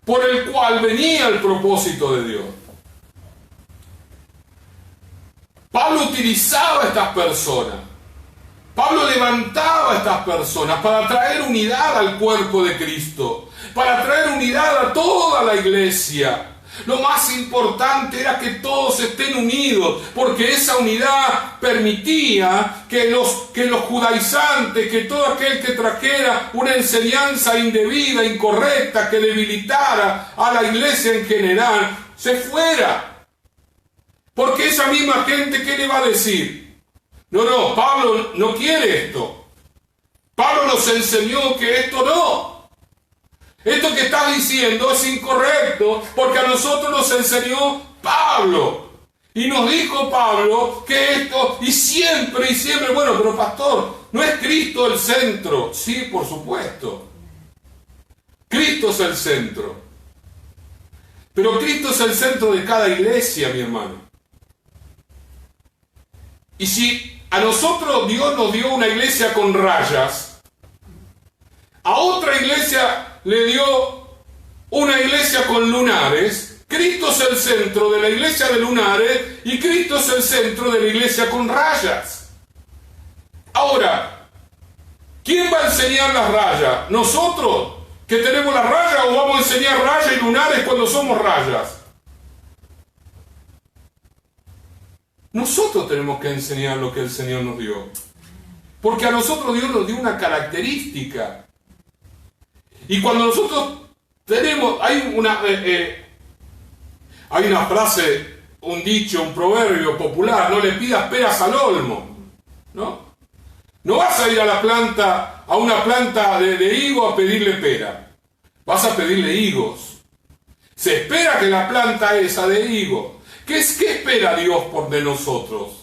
por el cual venía el propósito de Dios. Pablo utilizaba a estas personas. Pablo levantaba a estas personas para traer unidad al cuerpo de Cristo, para traer unidad a toda la iglesia. Lo más importante era que todos estén unidos, porque esa unidad permitía que los judaizantes, que todo aquel que trajera una enseñanza indebida, incorrecta, que debilitara a la iglesia en general, se fuera. Porque esa misma gente, ¿qué le va a decir? No, Pablo no quiere esto. Pablo nos enseñó que esto no. Esto que estás diciendo es incorrecto, porque a nosotros nos enseñó Pablo. Y nos dijo Pablo que esto, y siempre, bueno, pero pastor, ¿no es Cristo el centro? Sí, por supuesto. Cristo es el centro. Pero Cristo es el centro de cada iglesia, mi hermano. Y si a nosotros Dios nos dio una iglesia con rayas, a otra iglesia le dio una iglesia con lunares, Cristo es el centro de la iglesia de lunares y Cristo es el centro de la iglesia con rayas. Ahora, ¿quién va a enseñar las rayas? ¿Nosotros que tenemos las rayas o vamos a enseñar rayas y lunares cuando somos rayas? Nosotros tenemos que enseñar lo que el Señor nos dio. Porque a nosotros Dios nos dio una característica. Y cuando nosotros tenemos, hay una frase, un dicho, un proverbio popular: no le pidas peras al olmo, ¿no? No vas a ir a una planta de higo a pedirle pera. Vas a pedirle higos. Se espera que la planta esa de higo, ¿qué espera Dios de nosotros?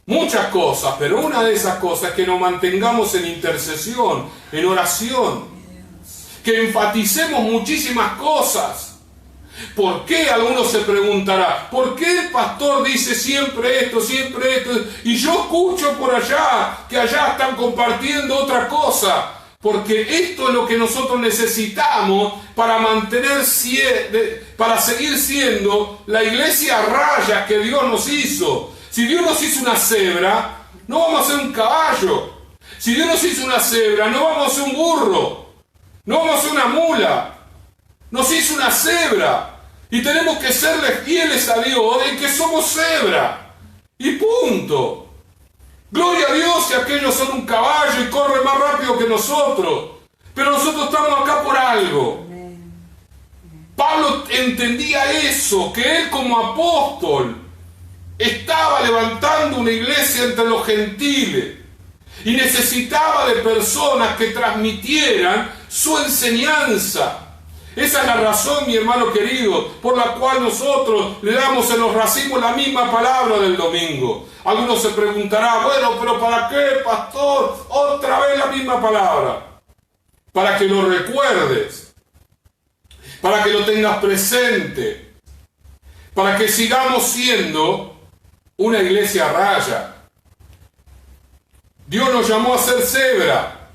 Muchas cosas, pero una de esas cosas es que nos mantengamos en intercesión, en oración, que enfaticemos muchísimas cosas. ¿Por qué? Alguno se preguntará, ¿por qué el pastor dice siempre esto, y yo escucho por allá, que allá están compartiendo otra cosa? Porque esto es lo que nosotros necesitamos para para seguir siendo la iglesia a rayas que Dios nos hizo. Si Dios nos hizo una cebra, no vamos a ser un caballo. Si Dios nos hizo una cebra, no vamos a ser un burro. No vamos a ser una mula. Nos hizo una cebra. Y tenemos que serle fieles a Dios en que somos cebra. Y punto. Gloria a Dios si aquellos son un caballo y corren más rápido que nosotros. Pero nosotros estamos acá por algo. Pablo entendía eso, que él como apóstol estaba levantando una iglesia entre los gentiles y necesitaba de personas que transmitieran su enseñanza. Esa es la razón, mi hermano querido, por la cual nosotros le damos en los racimos la misma palabra del domingo. Algunos se preguntarán, bueno, pero ¿para qué, pastor? Otra vez la misma palabra. Para que lo recuerdes, para que lo tengas presente, para que sigamos siendo una iglesia a raya. Dios nos llamó a ser cebra.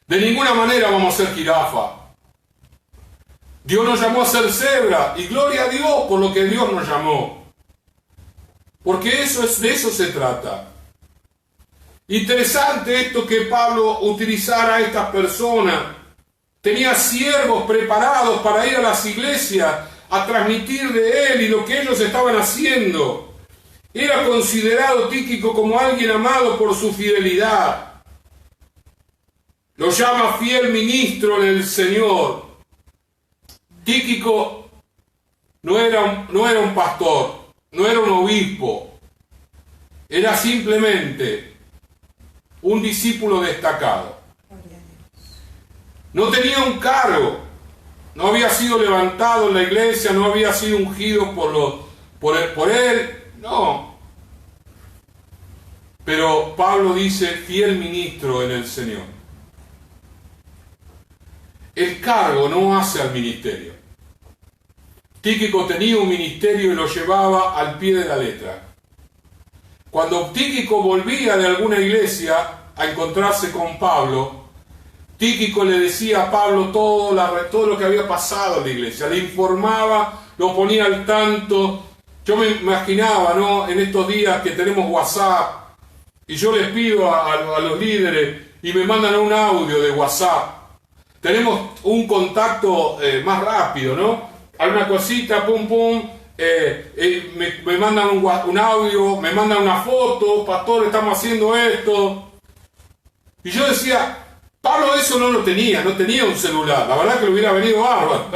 De ninguna manera vamos a ser jirafa. Dios nos llamó a ser cebra, y gloria a Dios por lo que Dios nos llamó. Porque de eso se trata. Interesante esto que Pablo utilizara a estas personas. Tenía siervos preparados para ir a las iglesias a transmitir de él y lo que ellos estaban haciendo. Era considerado Tíquico como alguien amado por su fidelidad. Lo llama fiel ministro en el Señor. Tíquico no era un pastor, no era un obispo, era simplemente un discípulo destacado. no tenía un cargo, no había sido levantado en la iglesia, no había sido ungido por él, no. Pero Pablo dice, fiel ministro en el Señor. El cargo no hace al ministerio. Tíquico tenía un ministerio y lo llevaba al pie de la letra. Cuando Tíquico volvía de alguna iglesia a encontrarse con Pablo, Tíquico le decía a Pablo todo lo que había pasado en la iglesia, le informaba, lo ponía al tanto. Yo me imaginaba, ¿no?, en estos días que tenemos WhatsApp, y yo les pido a los líderes y me mandan un audio de WhatsApp. Tenemos un contacto más rápido, ¿no? Alguna cosita, pum, pum, me mandan un audio, me mandan una foto, pastor, estamos haciendo esto. Y yo decía, Pablo eso no lo tenía, no tenía un celular, la verdad que le hubiera venido bárbaro.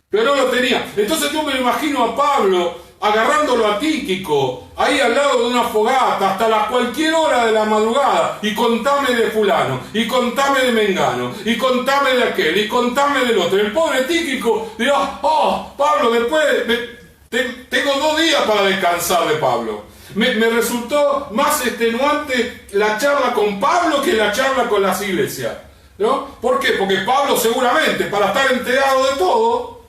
Pero no lo tenía. Entonces yo me imagino a Pablo agarrándolo a Tíquico, ahí al lado de una fogata, hasta cualquier hora de la madrugada, y contame de fulano, y contame de mengano, y contame de aquel, y contame del otro. El pobre Tíquico dirá, oh, Pablo, después tengo 2 días para descansar de Pablo. Me resultó más extenuante la charla con Pablo que la charla con las iglesias, ¿no? ¿Por qué? Porque Pablo seguramente, para estar enterado de todo,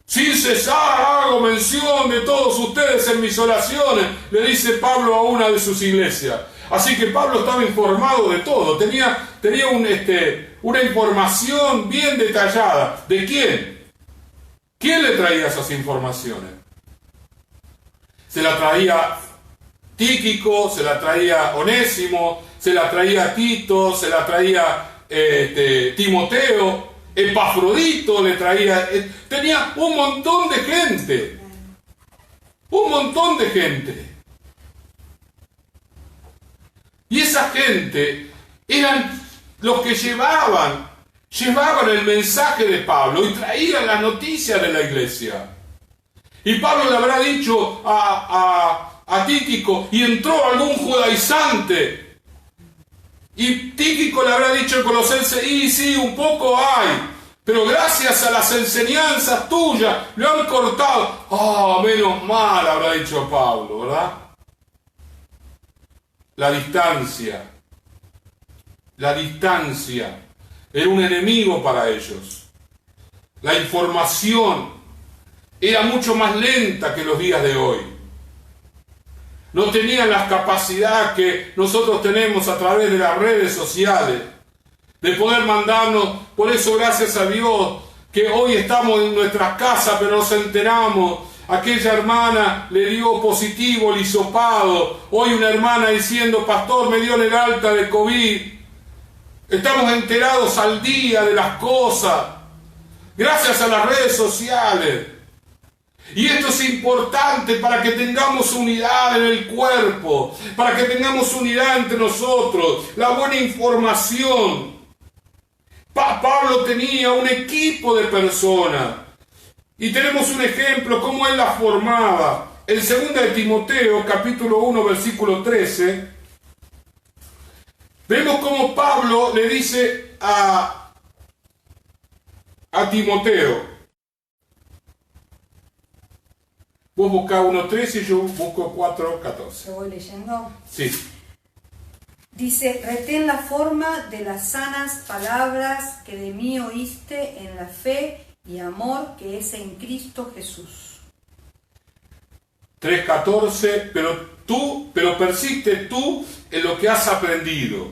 sin cesar hago mención de todos ustedes en mis oraciones, le dice Pablo a una de sus iglesias. Así que Pablo estaba informado de todo, tenía una información bien detallada. ¿De quién? ¿Quién le traía esas informaciones? Se la traía Tíquico, se la traía Onésimo, se la traía Tito, se la traía Timoteo, Epafrodito le traía, tenía un montón de gente, y esa gente eran los que llevaban el mensaje de Pablo y traían las noticias de la iglesia. Y Pablo le habrá dicho a Tíquico, y entró algún judaizante. Y Tíquico le habrá dicho en Colosenses, y sí, un poco hay, pero gracias a las enseñanzas tuyas lo han cortado. Ah, menos mal, habrá dicho Pablo, ¿verdad? La distancia era un enemigo para ellos. La información era mucho más lenta que los días de hoy. No tenían las capacidades que nosotros tenemos a través de las redes sociales, de poder mandarnos. Por eso, gracias a Dios, que hoy estamos en nuestras casas, pero nos enteramos. Aquella hermana le dio positivo el hisopado. Hoy una hermana diciendo, pastor, me dio el alta de COVID. Estamos enterados al día de las cosas, gracias a las redes sociales. Y esto es importante para que tengamos unidad en el cuerpo, para que tengamos unidad entre nosotros, la buena información. Pablo tenía un equipo de personas y tenemos un ejemplo cómo él la formaba. En 2 de Timoteo, capítulo 1, versículo 13, vemos cómo Pablo le dice a Timoteo. Vos buscás 1.13 y yo busco 4.14. ¿Lo voy leyendo? Sí. Dice, retén la forma de las sanas palabras que de mí oíste en la fe y amor que es en Cristo Jesús. 3.14, pero persiste tú en lo que has aprendido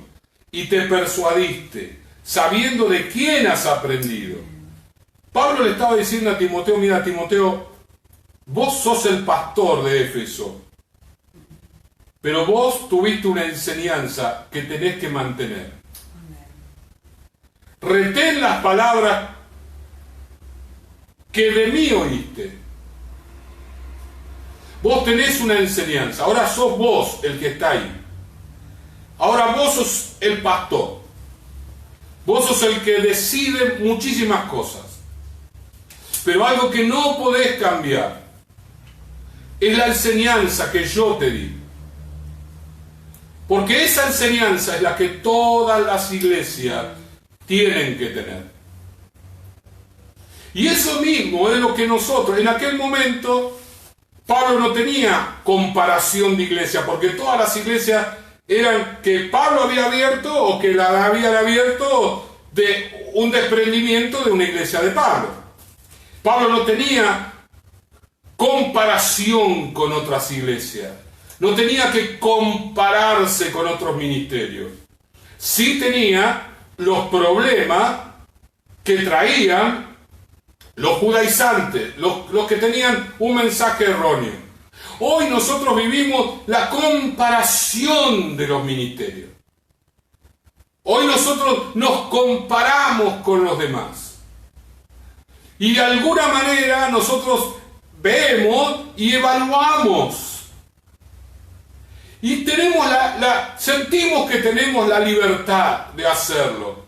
y te persuadiste, sabiendo de quién has aprendido. Pablo le estaba diciendo a Timoteo, mira Timoteo, vos sos el pastor de Éfeso, pero vos tuviste una enseñanza que tenés que mantener. Retén las palabras que de mí oíste. Vos tenés una enseñanza, ahora sos vos el que está ahí. Ahora vos sos el pastor. Vos sos el que decide muchísimas cosas. Pero algo que no podés cambiar es la enseñanza que yo te di. Porque esa enseñanza es la que todas las iglesias tienen que tener. Y eso mismo es lo que nosotros, en aquel momento, Pablo no tenía comparación de iglesia, porque todas las iglesias eran que Pablo había abierto o que la habían abierto de un desprendimiento de una iglesia de Pablo. Pablo no tenía comparación con otras iglesias, no tenía que compararse con otros ministerios. Sí tenía los problemas que traían los judaizantes, los que tenían un mensaje erróneo. Hoy nosotros vivimos la comparación de los ministerios. Hoy nosotros nos comparamos con los demás. Y de alguna manera nosotros vemos y evaluamos. Y tenemos sentimos que tenemos la libertad de hacerlo.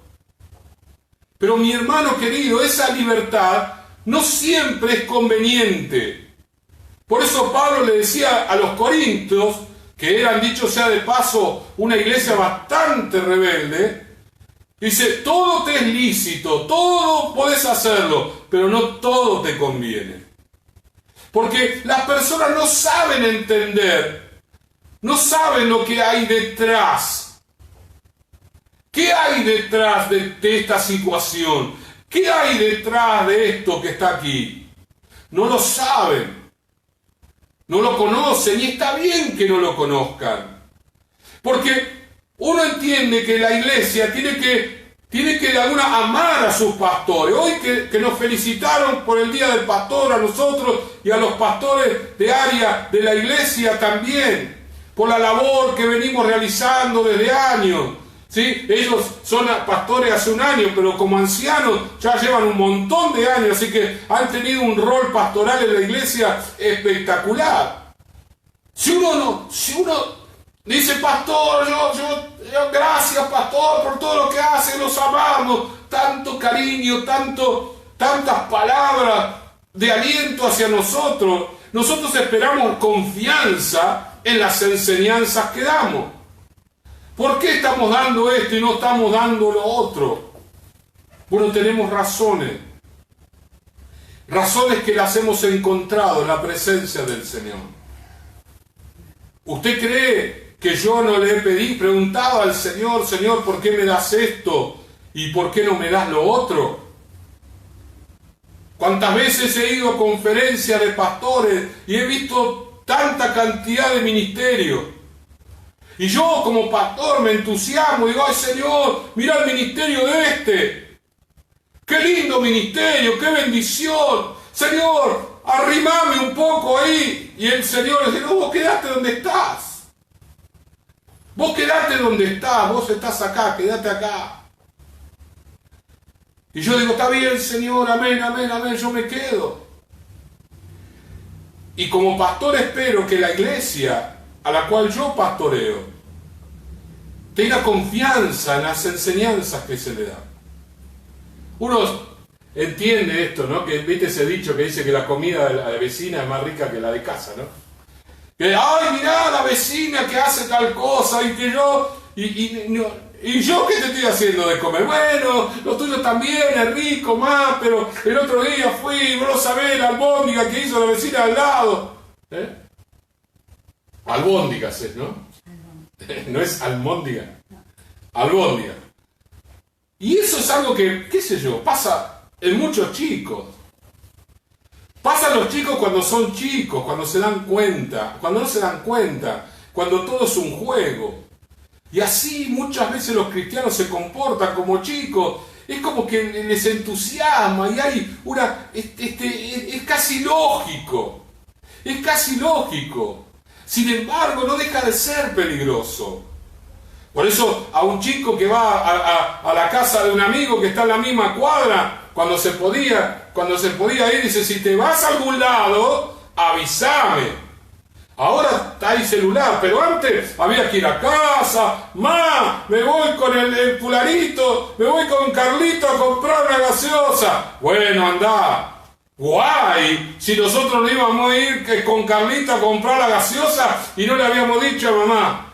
Pero mi hermano querido, esa libertad no siempre es conveniente. Por eso Pablo le decía a los corintios, que eran, dicho sea de paso, una iglesia bastante rebelde, dice, todo te es lícito, todo podés hacerlo, pero no todo te conviene. Porque las personas no saben entender, no saben lo que hay detrás. ¿Qué hay detrás de esta situación? ¿Qué hay detrás de esto que está aquí? No lo saben, no lo conocen, y está bien que no lo conozcan. Porque uno entiende que la iglesia tiene que de alguna amar a sus pastores. Hoy que nos felicitaron por el Día del Pastor a nosotros y a los pastores de área de la iglesia también, por la labor que venimos realizando desde años. ¿Sí? Ellos son pastores hace un año, pero como ancianos ya llevan un montón de años, así que han tenido un rol pastoral en la iglesia espectacular. Si uno dice, pastor, yo gracias, pastor, por todo lo que hace, los amamos, tanto cariño, tantas palabras de aliento hacia nosotros, nosotros esperamos confianza en las enseñanzas que damos. ¿Por qué estamos dando esto y no estamos dando lo otro? Bueno, tenemos razones. Razones que las hemos encontrado en la presencia del Señor. ¿Usted cree que yo no le he preguntado al Señor, Señor, ¿por qué me das esto? ¿Y por qué no me das lo otro? ¿Cuántas veces he ido a conferencias de pastores y he visto tanta cantidad de ministerios? Y yo como pastor me entusiasmo y digo, ay Señor, mira el ministerio de este. Qué lindo ministerio, qué bendición. Señor, arrimame un poco ahí. Y el Señor le dice, no, vos quedate donde estás. Vos quedate donde estás, vos estás acá, quedate acá. Y yo digo, está bien Señor, amén, amén, amén, yo me quedo. Y como pastor espero que la iglesia a la cual yo pastoreo tenga confianza en las enseñanzas que se le dan. Uno entiende esto, ¿no? Que viste ese dicho que dice que la comida de la vecina es más rica que la de casa, ¿no? Que, ay, mirá la vecina que hace tal cosa y que yo... ¿Y yo qué te estoy haciendo de comer? Bueno, lo tuyo también es rico, más, pero el otro día fui, vos no sabés, la albóndiga que hizo la vecina al lado. Albóndigas es, ¿no? No es almóndiga. Albóndiga. Y eso es algo que, qué sé yo, pasa en muchos chicos. Pasa a los chicos cuando son chicos, cuando se dan cuenta, cuando no se dan cuenta, cuando todo es un juego. Y así muchas veces los cristianos se comportan como chicos. Es como que les entusiasma y hay una... es casi lógico. Es casi lógico. Sin embargo, no deja de ser peligroso. Por eso a un chico que va a la casa de un amigo que está en la misma cuadra, cuando se podía ir, dice, si te vas a algún lado, avísame. Ahora está ahí celular, pero antes había que ir a casa. Me voy con el fulanito, me voy con Carlito a comprar una gaseosa. Bueno, andá. Guay, si nosotros no íbamos a ir con Carlito a comprar la gaseosa y no le habíamos dicho a mamá.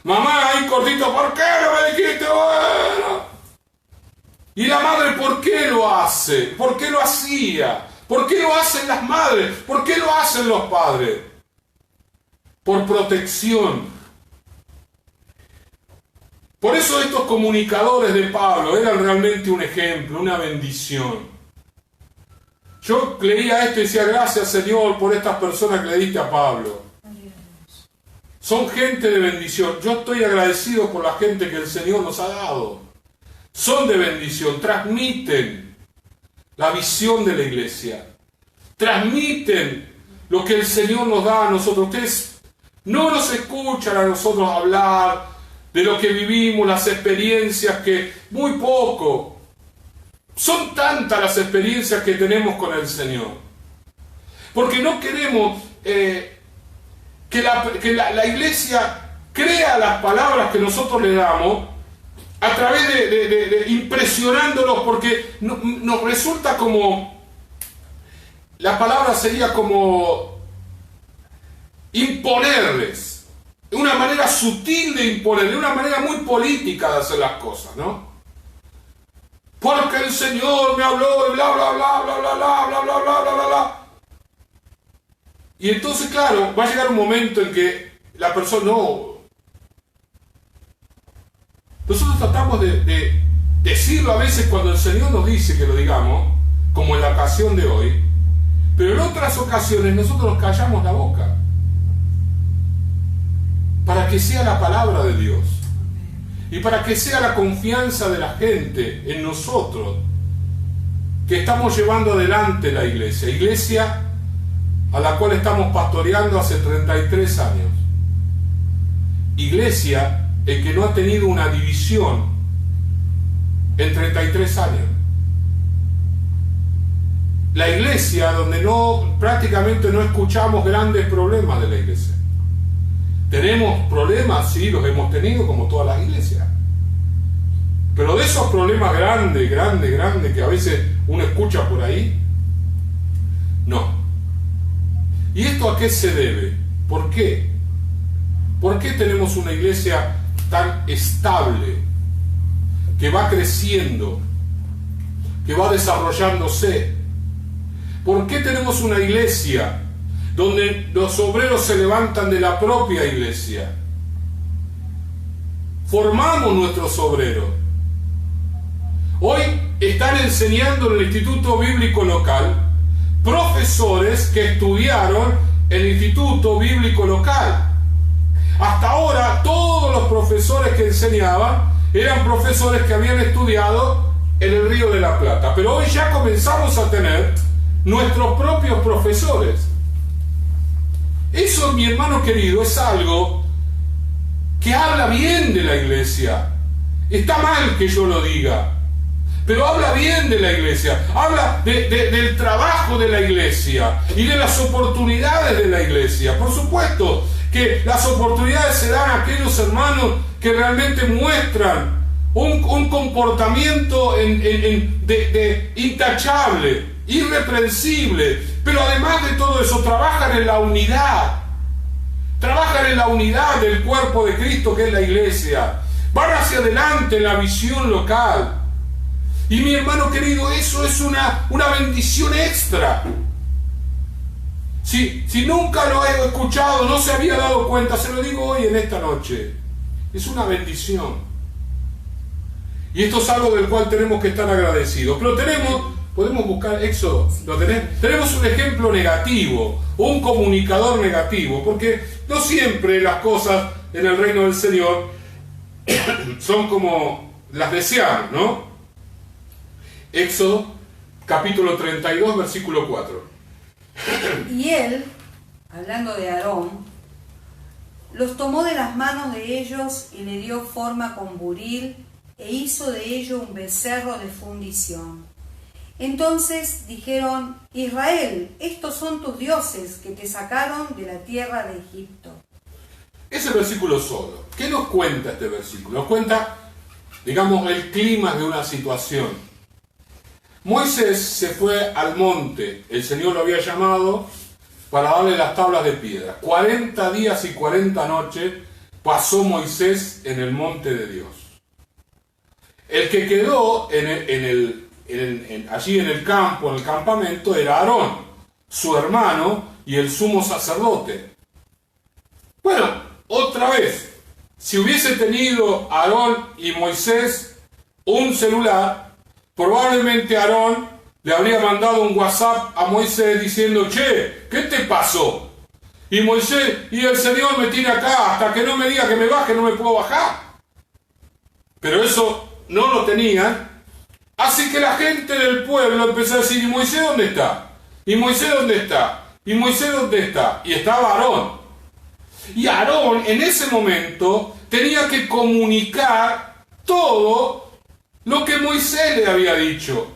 Mamá, ahí cortito, ¿por qué no me dijiste? Bueno. Y la madre, ¿por qué lo hace? ¿Por qué lo hacía? ¿Por qué lo hacen las madres? ¿Por qué lo hacen los padres? Por protección. Por eso estos comunicadores de Pablo eran realmente un ejemplo, una bendición. Yo leía esto y decía, gracias Señor por estas personas que le diste a Pablo. Son gente de bendición. Yo estoy agradecido por la gente que el Señor nos ha dado. Son de bendición, transmiten la visión de la iglesia. Transmiten lo que el Señor nos da a nosotros. Ustedes no nos escuchan a nosotros hablar de lo que vivimos, las experiencias que muy poco. Son tantas las experiencias que tenemos con el Señor. Porque no queremos que la iglesia crea las palabras que nosotros le damos a través de impresionándolos, porque nos resulta como, la palabra sería como imponerles, una manera sutil de imponer, de una manera muy política de hacer las cosas, ¿no? Porque el Señor me habló y bla, bla, bla, bla, bla, bla, bla, bla, bla, bla, bla, bla. Y entonces, claro, va a llegar un momento en que la persona no... Nosotros tratamos de decirlo a veces cuando el Señor nos dice que lo digamos, como en la ocasión de hoy, pero en otras ocasiones nosotros nos callamos la boca para que sea la palabra de Dios y para que sea la confianza de la gente en nosotros que estamos llevando adelante la iglesia a la cual estamos pastoreando hace 33 años. Iglesia el que no ha tenido una división en 33 años. La iglesia donde prácticamente no escuchamos grandes problemas de la iglesia. ¿Tenemos problemas? Sí, los hemos tenido como todas las iglesias. Pero de esos problemas grandes que a veces uno escucha por ahí, no. ¿Y esto a qué se debe? ¿Por qué? ¿Por qué tenemos una iglesia tan estable, que va creciendo, que va desarrollándose? ¿Por qué tenemos una iglesia donde los obreros se levantan de la propia iglesia? Formamos nuestros obreros. Hoy están enseñando en el Instituto Bíblico Local profesores que estudiaron en el Instituto Bíblico Local. Hasta ahora todos los profesores que enseñaban eran profesores que habían estudiado en el Río de la Plata. Pero hoy ya comenzamos a tener nuestros propios profesores. Eso, mi hermano querido, es algo que habla bien de la iglesia. Está mal que yo lo diga, pero habla bien de la iglesia, habla del trabajo de la iglesia y de las oportunidades de la iglesia. Por supuesto que las oportunidades se dan a aquellos hermanos que realmente muestran un comportamiento intachable, irreprensible, pero además de todo eso trabajan en la unidad del cuerpo de Cristo, que es la iglesia, van hacia adelante en la visión local. Y mi hermano querido, eso es una bendición extra. Si nunca lo he escuchado, no se había dado cuenta, se lo digo hoy en esta noche, es una bendición. Y esto es algo del cual tenemos que estar agradecidos. Pero podemos buscar Éxodo, tenemos un ejemplo negativo, un comunicador negativo, porque no siempre las cosas en el reino del Señor son como las deseamos, ¿no? Éxodo, capítulo 32, versículo 4. Y él, hablando de Aarón, los tomó de las manos de ellos y le dio forma con buril e hizo de ello un becerro de fundición. Entonces dijeron: Israel, estos son tus dioses que te sacaron de la tierra de Egipto. Ese versículo solo, ¿qué nos cuenta este versículo? Nos cuenta, digamos, el clima de una situación. Moisés se fue al monte, el Señor lo había llamado para darle las tablas de piedra. 40 días y 40 noches pasó Moisés en el monte de Dios. El que quedó allí en el campo, en el campamento, era Aarón, su hermano y el sumo sacerdote. Bueno, otra vez, si hubiese tenido Aarón y Moisés un celular, probablemente Aarón le habría mandado un WhatsApp a Moisés diciendo: che, ¿qué te pasó? Y Moisés: y el Señor me tiene acá, hasta que no me diga que me baje no me puedo bajar. Pero eso no lo tenían, así que la gente del pueblo empezó a decir: ¿y Moisés dónde está? ¿Y Moisés dónde está? ¿Y Moisés dónde está? Y estaba Aarón. Y Aarón en ese momento tenía que comunicar todo lo que Moisés le había dicho.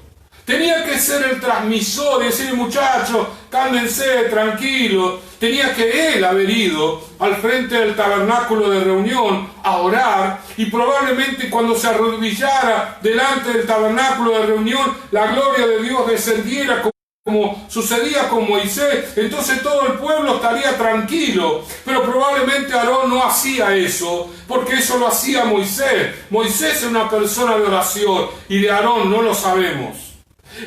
Tenía que ser el transmisor y decir: muchachos, cálmense, tranquilos. Tenía que él haber ido al frente del tabernáculo de reunión a orar, y probablemente cuando se arrodillara delante del tabernáculo de reunión, la gloria de Dios descendiera como sucedía con Moisés. Entonces todo el pueblo estaría tranquilo. Pero probablemente Aarón no hacía eso, porque eso lo hacía Moisés. Moisés es una persona de oración, y de Aarón no lo sabemos.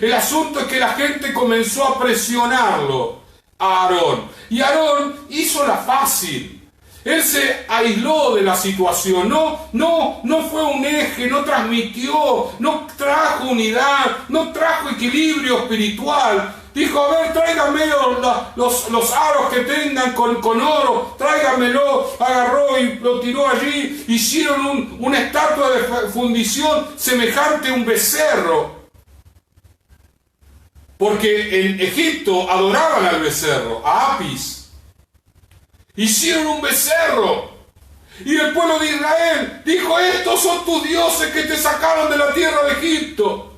El asunto es que la gente comenzó a presionarlo a Aarón, y Aarón hizo la fácil. Él se aisló de la situación, no fue un eje, no transmitió, no trajo unidad, no trajo equilibrio espiritual. Dijo: a ver, tráiganme los aros que tengan con oro, tráiganmelo. Agarró y lo tiró allí. Hicieron una estatua de fundición semejante a un becerro. Porque en Egipto adoraban al becerro, a Apis. Hicieron un becerro. Y el pueblo de Israel dijo: estos son tus dioses que te sacaron de la tierra de Egipto.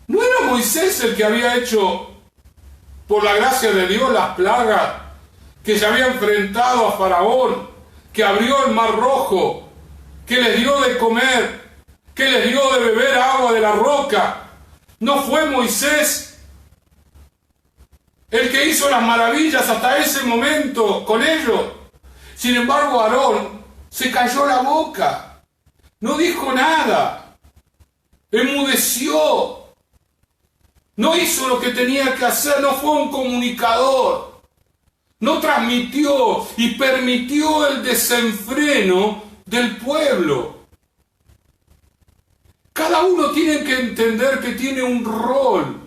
¿No era Moisés el que había hecho, por la gracia de Dios, las plagas, que se había enfrentado a Faraón, que abrió el mar rojo, que les dio de comer, que les dio de beber agua de la roca? ¿No fue Moisés el que hizo las maravillas hasta ese momento con ellos? Sin embargo, Aarón se cayó la boca, no dijo nada, enmudeció, no hizo lo que tenía que hacer, no fue un comunicador, no transmitió y permitió el desenfreno del pueblo. Cada uno tiene que entender que tiene un rol.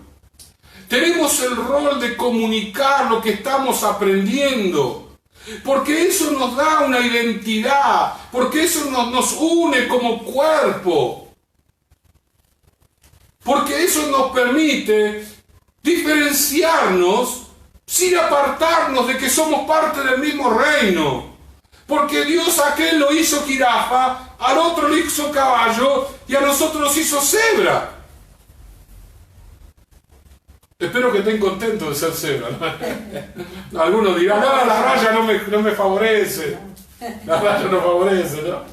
Tenemos el rol de comunicar lo que estamos aprendiendo, porque eso nos da una identidad, porque eso nos une como cuerpo, porque eso nos permite diferenciarnos sin apartarnos de que somos parte del mismo reino. Porque Dios a aquel lo hizo jirafa, al otro lo hizo caballo y a nosotros nos hizo cebra. Espero que estén contentos de ser cebra, ¿no? Algunos dirán: no, la raya no me favorece. La raya no favorece, ¿no?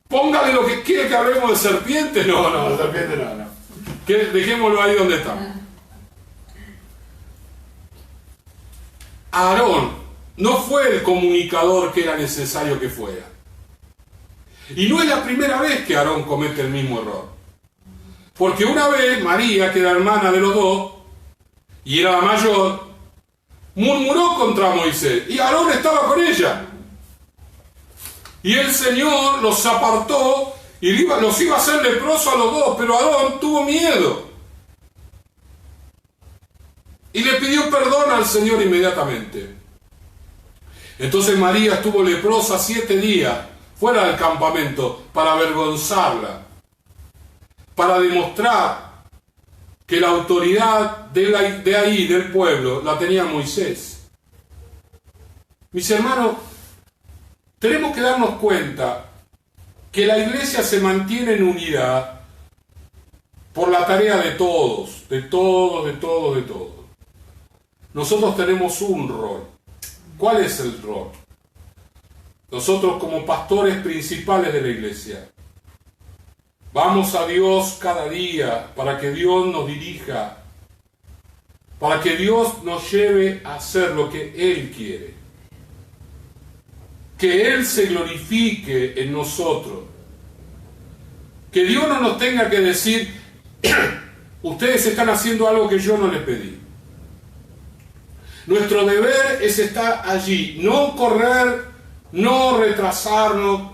Póngale lo que quiere que hablemos de serpiente. No, de serpiente no. Dejémoslo ahí donde está. Aarón no fue el comunicador que era necesario que fuera. Y no es la primera vez que Aarón comete el mismo error. Porque una vez María, que era hermana de los dos, y era la mayor, murmuró contra Moisés, y Aarón estaba con ella. Y el Señor los apartó y los iba a hacer leprosos a los dos, pero Aarón tuvo miedo. Y le pidió perdón al Señor inmediatamente. Entonces María estuvo leprosa 7 días fuera del campamento para avergonzarla, para demostrar que la autoridad de ahí, del pueblo, la tenía Moisés. Mis hermanos, tenemos que darnos cuenta que la iglesia se mantiene en unidad por la tarea de todos. Nosotros tenemos un rol. ¿Cuál es el rol? Nosotros, como pastores principales de la iglesia, vamos a Dios cada día para que Dios nos dirija, para que Dios nos lleve a hacer lo que Él quiere. que Él se glorifique en nosotros. Que Dios no nos tenga que decir, ustedes están haciendo algo que yo no les pedí. Nuestro deber es estar allí, no correr, no retrasarnos,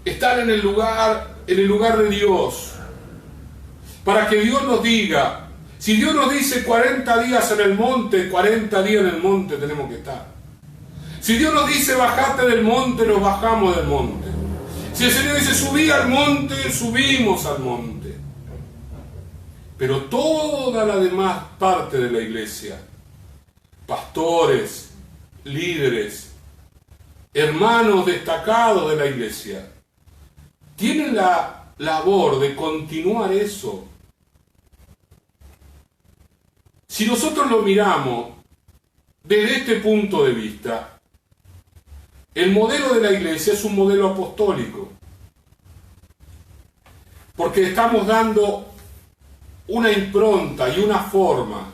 estar en el lugar de Dios, para que Dios nos diga. Si Dios nos dice 40 días en el monte, 40 días en el monte tenemos que estar. Si Dios nos dice bajate del monte, nos bajamos del monte. Si el Señor dice subí al monte, subimos al monte. Pero toda la demás parte de la iglesia, pastores, líderes, hermanos destacados de la iglesia, tienen la labor de continuar eso. Si nosotros lo miramos desde este punto de vista, el modelo de la iglesia es un modelo apostólico, porque estamos dando una impronta y una forma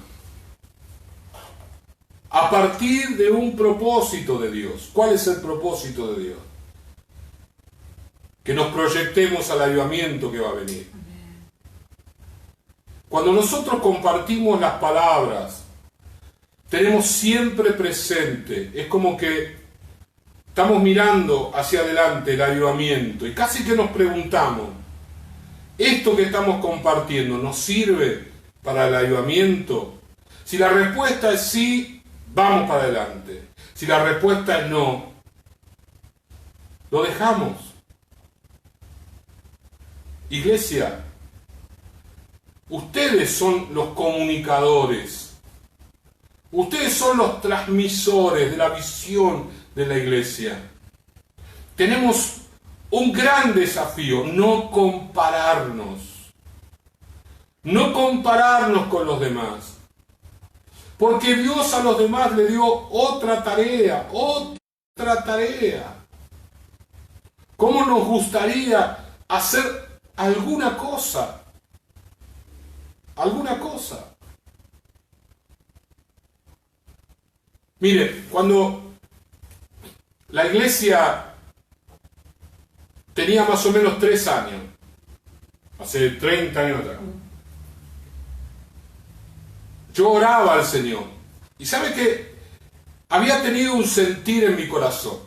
a partir de un propósito de Dios. ¿Cuál es el propósito de Dios? Que nos proyectemos al avivamiento que va a venir. Cuando nosotros compartimos las palabras, tenemos siempre presente, es como que estamos mirando hacia adelante el avivamiento y casi que nos preguntamos, ¿esto que estamos compartiendo nos sirve para el avivamiento? Si la respuesta es sí, vamos para adelante. Si la respuesta es no, lo dejamos. Iglesia, ustedes son los comunicadores. Ustedes son los transmisores de la visión de la iglesia. Tenemos un gran desafío, no compararnos con los demás, porque Dios a los demás le dio otra tarea. ¿Cómo nos gustaría hacer alguna cosa? Mire, cuando la iglesia tenía más o menos 3 años, hace 30 años atrás, yo oraba al Señor. Y sabe que había tenido un sentir en mi corazón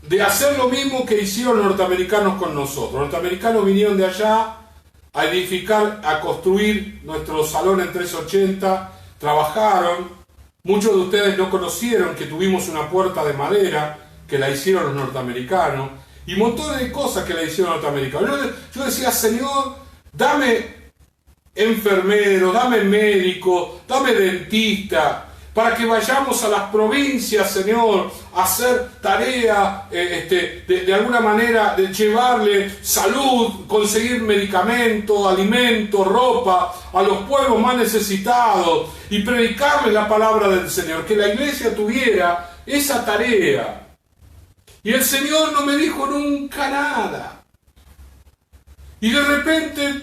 de hacer lo mismo que hicieron los norteamericanos con nosotros. Los norteamericanos vinieron de allá a edificar, a construir nuestro salón en 380, trabajaron. Muchos de ustedes no conocieron que tuvimos una puerta de madera que la hicieron los norteamericanos y montones de cosas que la hicieron los norteamericanos. Yo decía, Señor, dame enfermero, dame médico, dame dentista, para que vayamos a las provincias, Señor, a hacer tarea, de alguna manera, de llevarle salud, conseguir medicamentos, alimentos, ropa a los pueblos más necesitados y predicarles la palabra del Señor, que la iglesia tuviera esa tarea. Y el Señor no me dijo nunca nada. Y de repente,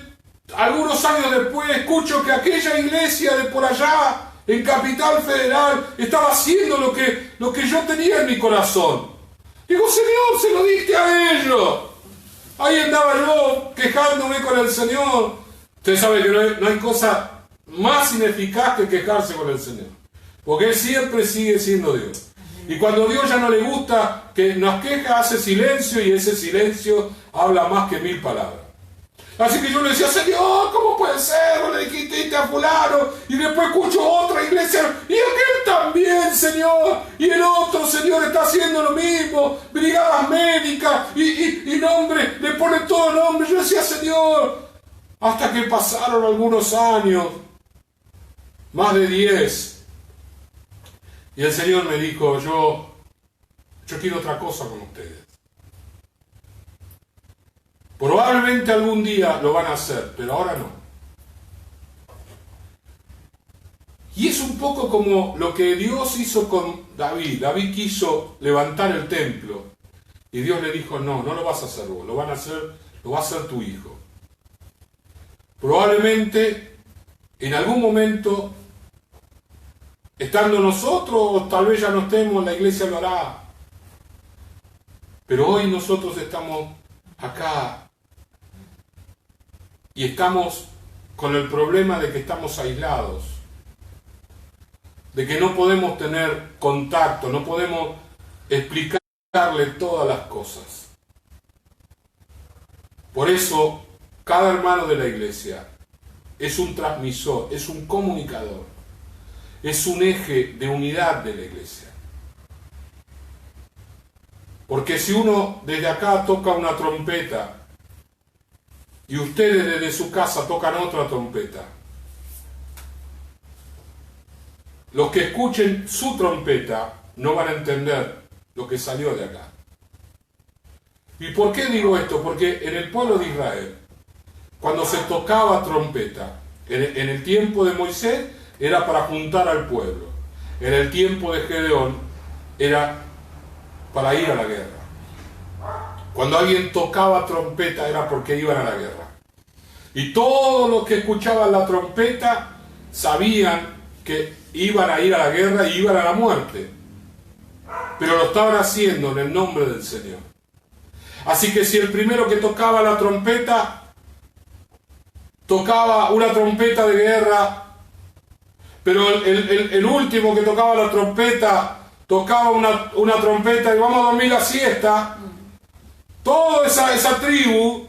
algunos años después, escucho que aquella iglesia de por allá, en Capital Federal, estaba haciendo lo que yo tenía en mi corazón. Digo, Señor, se lo diste a ellos. Ahí andaba yo quejándome con el Señor. Usted sabe que no hay cosa más ineficaz que quejarse con el Señor, porque Él siempre sigue siendo Dios. Y cuando Dios ya no le gusta que nos queja, hace silencio, y ese silencio habla más que 1000 palabras. Así que yo le decía, Señor, ¿cómo puede ser? Vos le dijiste a fulano, y después escucho otra iglesia, y aquel también, Señor, y el otro, Señor, está haciendo lo mismo, brigadas médicas, y nombre, le pone todo nombre. Yo decía, Señor, hasta que pasaron algunos años, más de 10, y el Señor me dijo, yo quiero otra cosa con ustedes. Probablemente algún día lo van a hacer, pero ahora no. Y es un poco como lo que Dios hizo con David. David quiso levantar el templo y Dios le dijo, no lo vas a hacer vos, lo va a hacer tu hijo. Probablemente en algún momento Estando nosotros, o tal vez ya no estemos, la iglesia lo hará. Pero hoy nosotros estamos acá y estamos con el problema de que estamos aislados, de que no podemos tener contacto, no podemos explicarle todas las cosas. Por eso, cada hermano de la iglesia es un transmisor, es un comunicador, es un eje de unidad de la iglesia. Porque si uno desde acá toca una trompeta y ustedes desde su casa tocan otra trompeta, los que escuchen su trompeta no van a entender lo que salió de acá. ¿Y por qué digo esto? Porque en el pueblo de Israel, cuando se tocaba trompeta, en el tiempo de Moisés era para juntar al pueblo, en el tiempo de Gedeón era para ir a la guerra. Cuando alguien tocaba trompeta era porque iban a la guerra. Y todos los que escuchaban la trompeta sabían que iban a ir a la guerra y iban a la muerte. Pero lo estaban haciendo en el nombre del Señor. Así que si el primero que tocaba la trompeta tocaba una trompeta de guerra, pero el último que tocaba la trompeta tocaba una trompeta y vamos a dormir la siesta, toda esa tribu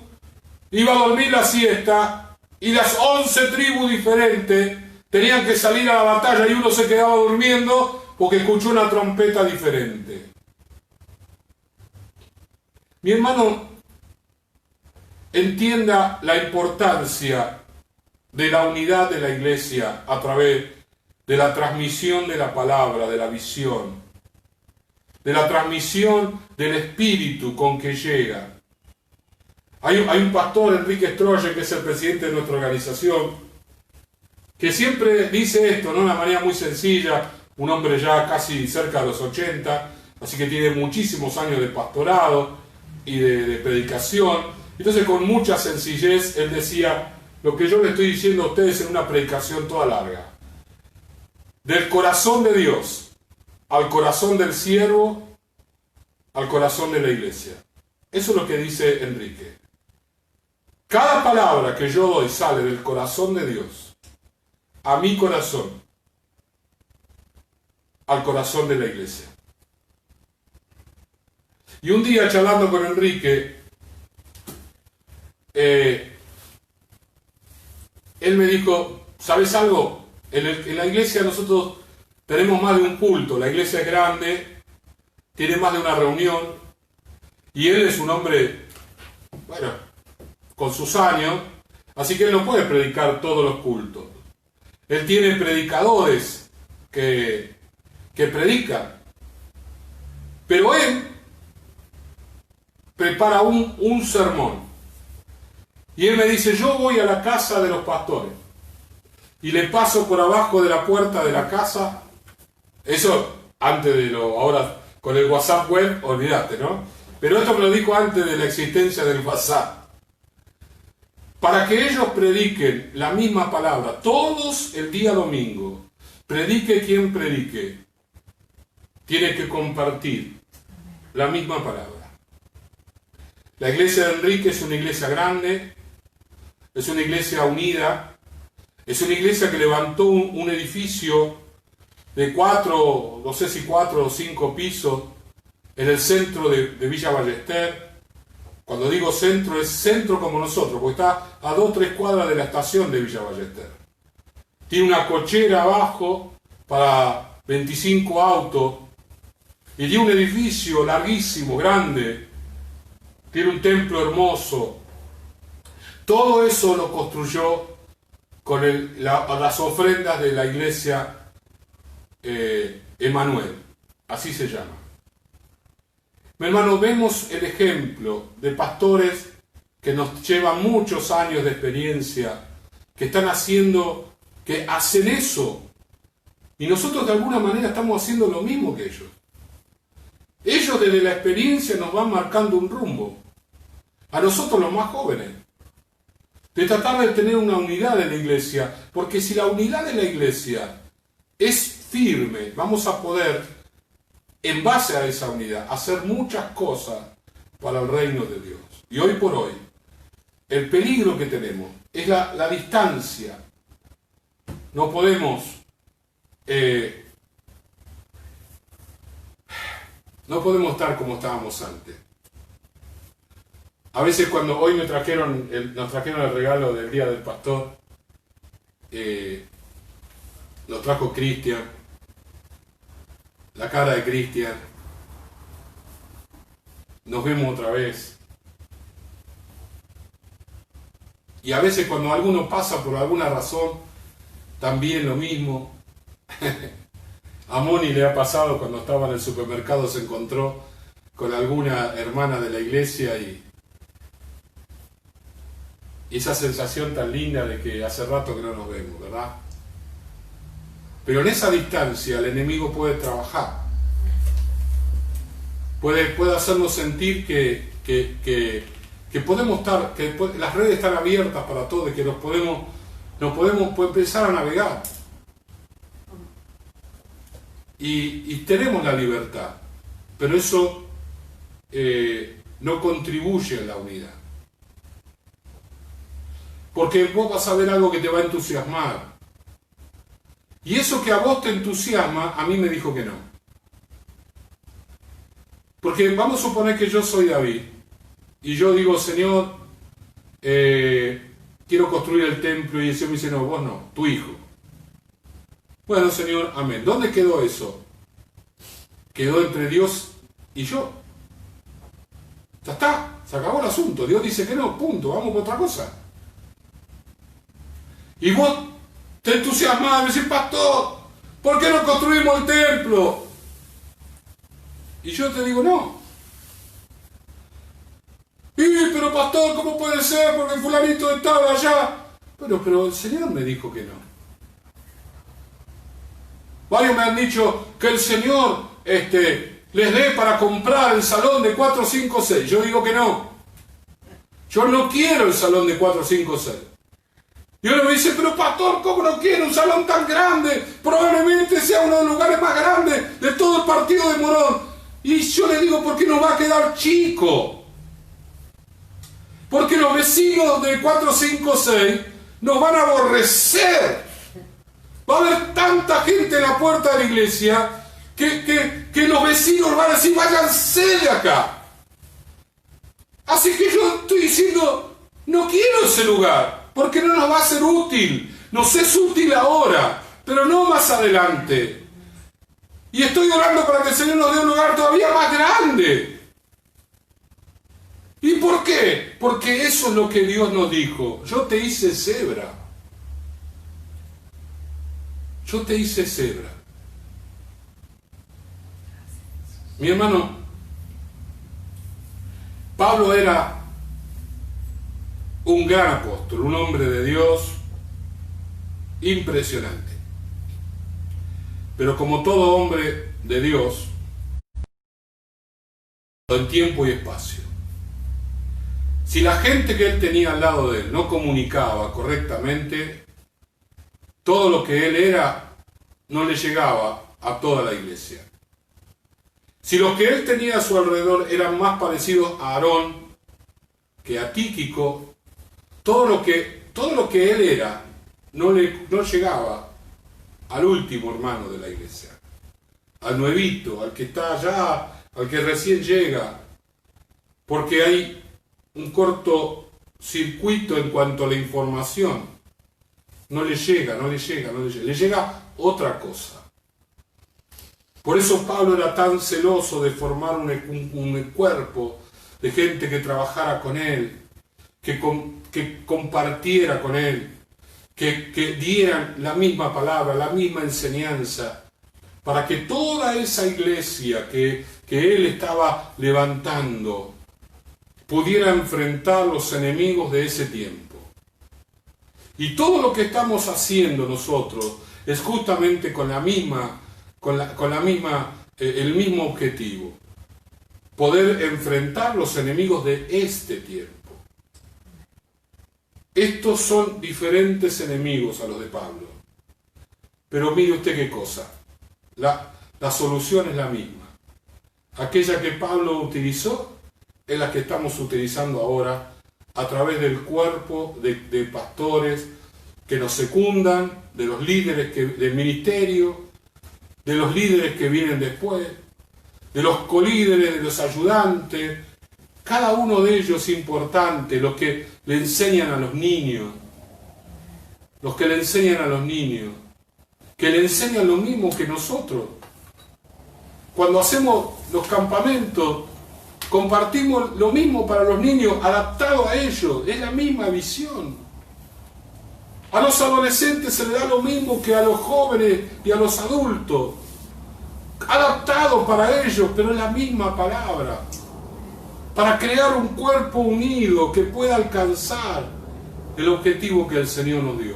iba a dormir la siesta y las 11 tribus diferentes tenían que salir a la batalla y uno se quedaba durmiendo porque escuchó una trompeta diferente. Mi hermano, entienda la importancia de la unidad de la iglesia a través de la transmisión de la palabra, de la visión, de la transmisión del espíritu con que llega. Hay un pastor, Enrique Stroyer, que es el presidente de nuestra organización, que siempre dice esto, ¿no? De una manera muy sencilla, un hombre ya casi cerca de los 80, así que tiene muchísimos años de pastorado y de predicación. Entonces, con mucha sencillez, él decía lo que yo le estoy diciendo a ustedes en una predicación toda larga. Del corazón de Dios al corazón del siervo, al corazón de la iglesia. Eso es lo que dice Enrique. Cada palabra que yo doy sale del corazón de Dios a mi corazón, al corazón de la iglesia. Y un día charlando con Enrique, él me dijo, ¿sabes algo? En la iglesia nosotros tenemos más de un culto, la iglesia es grande, tiene más de una reunión, y él es un hombre, bueno, con sus años, así que él no puede predicar todos los cultos. Él tiene predicadores que predican, pero él prepara un sermón. Y él me dice, yo voy a la casa de los pastores y le paso por abajo de la puerta de la casa. Eso antes de ahora con el WhatsApp web, olvidaste, ¿no? Pero esto me lo dijo antes de la existencia del WhatsApp. Para que ellos prediquen la misma palabra, todos el día domingo, predique quien predique, tiene que compartir la misma palabra. La iglesia de Enrique es una iglesia grande, es una iglesia unida, es una iglesia que levantó un edificio de 4 o 5 pisos en el centro de Villa Ballester. Cuando digo centro, es centro como nosotros, porque está a 2 o 3 cuadras de la estación de Villa Ballester. Tiene una cochera abajo para 25 autos y tiene un edificio larguísimo, grande. Tiene un templo hermoso. Todo eso lo construyó con las ofrendas de la iglesia Emanuel, así se llama. Mi hermano, vemos el ejemplo de pastores que nos llevan muchos años de experiencia, que hacen eso, y nosotros de alguna manera estamos haciendo lo mismo que ellos. Ellos desde la experiencia nos van marcando un rumbo, a nosotros los más jóvenes, de tratar de tener una unidad en la iglesia, porque si la unidad de la iglesia es firme, vamos a poder, en base a esa unidad, hacer muchas cosas para el reino de Dios. Y hoy por hoy, el peligro que tenemos es la distancia. No podemos estar como estábamos antes. A veces cuando hoy nos trajeron el regalo del Día del Pastor, nos trajo Cristian, la cara de Cristian, nos vemos otra vez. Y a veces cuando alguno pasa por alguna razón, también lo mismo. A Moni le ha pasado cuando estaba en el supermercado, se encontró con alguna hermana de la iglesia y esa sensación tan linda de que hace rato que no nos vemos, ¿verdad? Pero en esa distancia el enemigo puede trabajar. Puede hacernos sentir que podemos estar, las redes están abiertas para todos, que nos podemos empezar a navegar. Y tenemos la libertad, pero eso no contribuye a la unidad. Porque vos vas a ver algo que te va a entusiasmar. Y eso que a vos te entusiasma, a mí me dijo que no. Porque vamos a suponer que yo soy David, y yo digo, Señor, quiero construir el templo, y el Señor me dice, no, vos no, tu hijo. Bueno, Señor, amén. ¿Dónde quedó eso? Quedó entre Dios y yo. Ya está, se acabó el asunto. Dios dice que no, punto, vamos por otra cosa. Y vos te entusiasmás, me decís, pastor, ¿por qué no construimos el templo? Y yo te digo, no. Pero pastor, ¿cómo puede ser? Porque el fulanito estaba allá. Pero el Señor me dijo que no. Varios me han dicho que el Señor les dé para comprar el salón de 4, 5, 6. Yo digo que no. Yo no quiero el salón de 4, 5, 6. Y uno me dice, pero pastor, ¿cómo no quiere un salón tan grande? Probablemente sea uno de los lugares más grandes de todo el partido de Morón. Y yo le digo, ¿por qué nos va a quedar chico? Porque los vecinos de 4, 5, 6 nos van a aborrecer. Va a haber tanta gente en la puerta de la iglesia que los vecinos van a decir, váyanse de acá. Así que yo estoy diciendo, no quiero ese lugar, porque no nos va a ser útil. Nos es útil ahora, pero no más adelante. Y estoy orando para que el Señor nos dé un lugar todavía más grande. ¿Y por qué? Porque eso es lo que Dios nos dijo. Yo te hice cebra. Yo te hice cebra. Mi hermano, Pablo era un gran apóstol, un hombre de Dios impresionante. Pero como todo hombre de Dios, en tiempo y espacio. Si la gente que él tenía al lado de él no comunicaba correctamente, todo lo que él era no le llegaba a toda la iglesia. Si los que él tenía a su alrededor eran más parecidos a Aarón que a Tíquico, todo lo que él era no llegaba al último hermano de la iglesia, al nuevito, al que está allá, al que recién llega, porque hay un corto circuito en cuanto a la información. No le llega, le llega otra cosa. Por eso Pablo era tan celoso de formar un cuerpo de gente que trabajara con él, que compartiera con él, que dieran la misma palabra, la misma enseñanza, para que toda esa iglesia que él estaba levantando pudiera enfrentar los enemigos de ese tiempo. Y todo lo que estamos haciendo nosotros es justamente el mismo objetivo: poder enfrentar los enemigos de este tiempo. Estos son diferentes enemigos a los de Pablo. Pero mire usted qué cosa. la solución es la misma. Aquella que Pablo utilizó es la que estamos utilizando ahora a través del cuerpo de pastores que nos secundan, de los líderes del ministerio, de los líderes que vienen después, de los colíderes, de los ayudantes. Cada uno de ellos es importante, los que le enseñan a los niños, que le enseñan lo mismo que nosotros. Cuando hacemos los campamentos, compartimos lo mismo para los niños, adaptado a ellos, es la misma visión. A los adolescentes se les da lo mismo que a los jóvenes y a los adultos, adaptado para ellos, pero es la misma palabra, para crear un cuerpo unido que pueda alcanzar el objetivo que el Señor nos dio.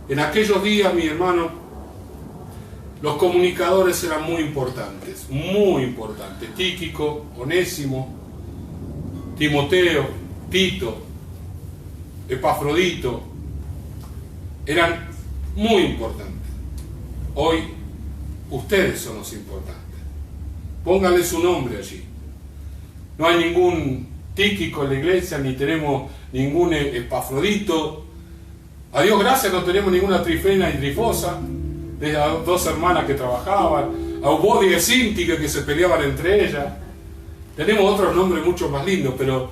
En aquellos días, mi hermano, los comunicadores eran muy importantes, muy importantes. Tíquico, Onésimo, Timoteo, Tito, Epafrodito, eran muy importantes. Hoy, ustedes son los importantes. Pónganle su nombre allí. No hay ningún Tíquico en la iglesia, ni tenemos ningún Epafrodito. A Dios gracias no tenemos ninguna Trifena y Trifosa, de las dos hermanas que trabajaban, a Ubodia y Cíntica que se peleaban entre ellas. Tenemos otros nombres mucho más lindos, pero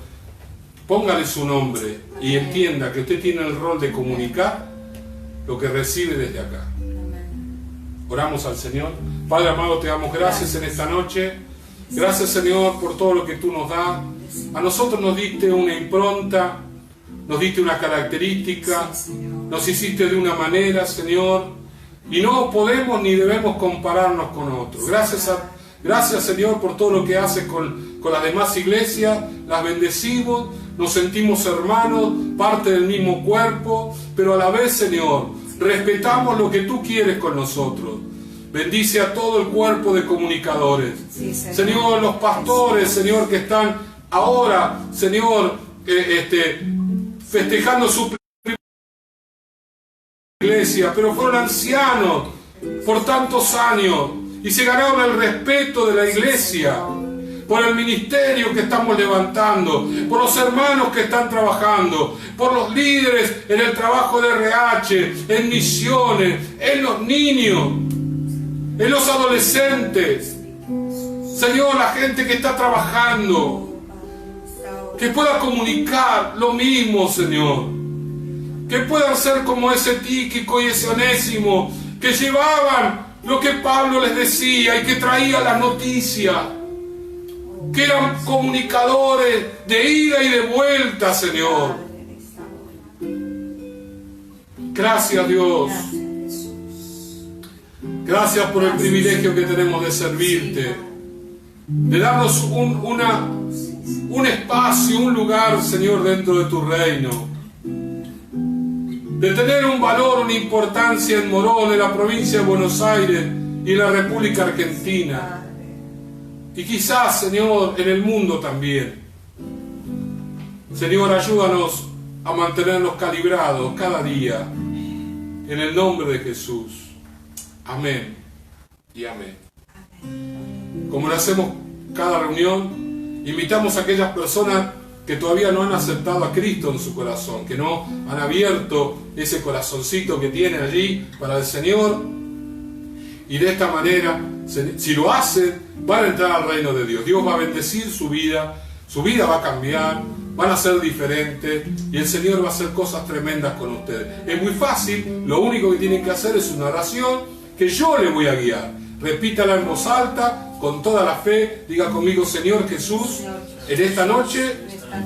póngale su nombre y entienda que usted tiene el rol de comunicar lo que recibe desde acá. Oramos al Señor. Padre amado, te damos gracias en esta noche. Gracias, Señor, por todo lo que tú nos das. A nosotros nos diste una impronta, nos diste una característica, nos hiciste de una manera, Señor, y no podemos ni debemos compararnos con otros. Gracias, Señor, por todo lo que haces con las demás iglesias. Las bendecimos, nos sentimos hermanos, parte del mismo cuerpo, pero a la vez, Señor, respetamos lo que tú quieres con nosotros. Bendice a todo el cuerpo de comunicadores. Sí, Señor, los pastores, Señor, que están ahora, Señor, festejando su iglesia, pero fueron ancianos por tantos años y se ganaron el respeto de la iglesia por el ministerio que estamos levantando, por los hermanos que están trabajando, por los líderes en el trabajo de RH, en misiones, en los niños, en los adolescentes. Señor, la gente que está trabajando, que pueda comunicar lo mismo, Señor. Que puedan ser como ese Tíquico y ese Onésimo, que llevaban lo que Pablo les decía y que traían las noticias, que eran comunicadores de ida y de vuelta, Señor. Gracias, Dios. Gracias por el privilegio que tenemos de servirte, de darnos un espacio, un lugar, Señor, dentro de tu reino, de tener un valor, una importancia en Morón, en la provincia de Buenos Aires y en la República Argentina. Y quizás, Señor, en el mundo también. Señor, ayúdanos a mantenernos calibrados cada día. En el nombre de Jesús. Amén y amén. Como lo hacemos cada reunión, invitamos a aquellas personas que todavía no han aceptado a Cristo en su corazón, que no han abierto ese corazoncito que tienen allí para el Señor, y de esta manera, si lo hacen, van a entrar al reino de Dios. Dios va a bendecir su vida va a cambiar, van a ser diferentes, y el Señor va a hacer cosas tremendas con ustedes. Es muy fácil, lo único que tienen que hacer es una oración que yo les voy a guiar. Repítala en voz alta, con toda la fe, diga conmigo: Señor Jesús, en esta noche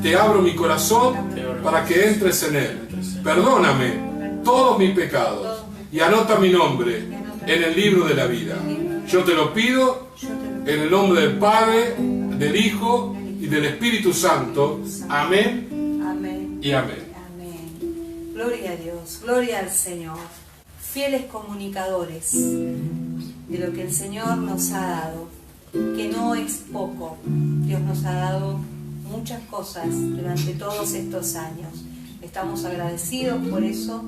te abro mi corazón para que entres en él. Perdóname todos mis pecados y anota mi nombre en el libro de la vida. Yo te lo pido en el nombre del Padre, del Hijo y del Espíritu Santo. Amén. Amén. Y amén. Amén. Gloria a Dios, gloria al Señor. Fieles comunicadores de lo que el Señor nos ha dado, que no es poco. Dios nos ha dado muchas cosas durante todos estos años. Estamos agradecidos por eso.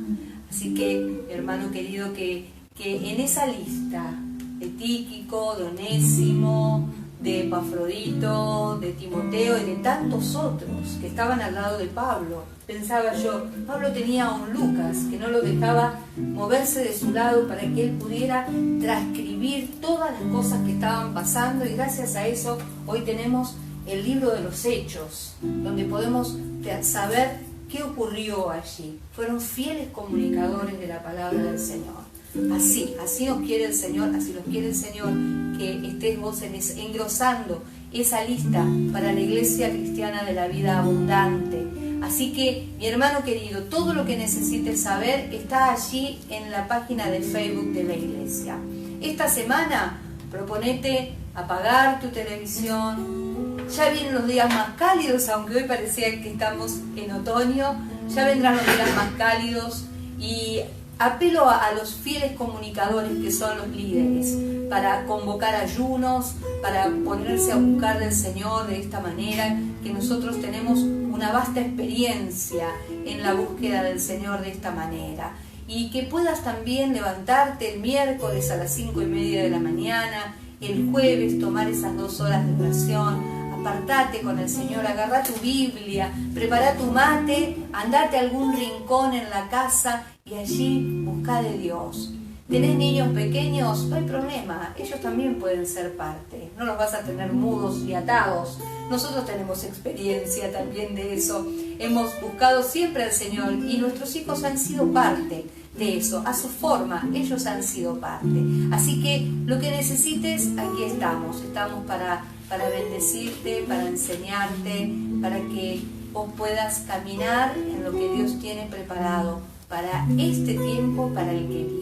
Así que, hermano querido, que en esa lista de Tíquico, de Onésimo, de Epafrodito, de Timoteo y de tantos otros que estaban al lado de Pablo. Pensaba yo, Pablo tenía a un Lucas que no lo dejaba moverse de su lado para que él pudiera transcribir todas las cosas que estaban pasando, y gracias a eso hoy tenemos el libro de los Hechos, donde podemos saber qué ocurrió allí. Fueron fieles comunicadores de la palabra del Señor. Así nos quiere el Señor, así nos quiere el Señor, que estés vos engrosando esa lista para la Iglesia Cristiana de la Vida Abundante. Así que, mi hermano querido, todo lo que necesites saber está allí en la página de Facebook de la Iglesia. Esta semana, proponete apagar tu televisión. Ya vienen los días más cálidos, aunque hoy parecía que estamos en otoño. Ya vendrán los días más cálidos y apelo a los fieles comunicadores que son los líderes para convocar ayunos, para ponerse a buscar del Señor de esta manera, que nosotros tenemos una vasta experiencia en la búsqueda del Señor de esta manera. Y que puedas también levantarte el miércoles a las 5:30 de la mañana, el jueves tomar esas 2 horas de oración, apartate con el Señor, agarra tu Biblia, prepara tu mate, andate a algún rincón en la casa y allí busca de Dios. ¿Tenés niños pequeños? No hay problema, ellos también pueden ser parte. No los vas a tener mudos y atados. Nosotros tenemos experiencia también de eso. Hemos buscado siempre al Señor y nuestros hijos han sido parte de eso. A su forma, ellos han sido parte. Así que lo que necesites, aquí estamos. Estamos para bendecirte, para enseñarte, para que vos puedas caminar en lo que Dios tiene preparado para este tiempo, para el que viene.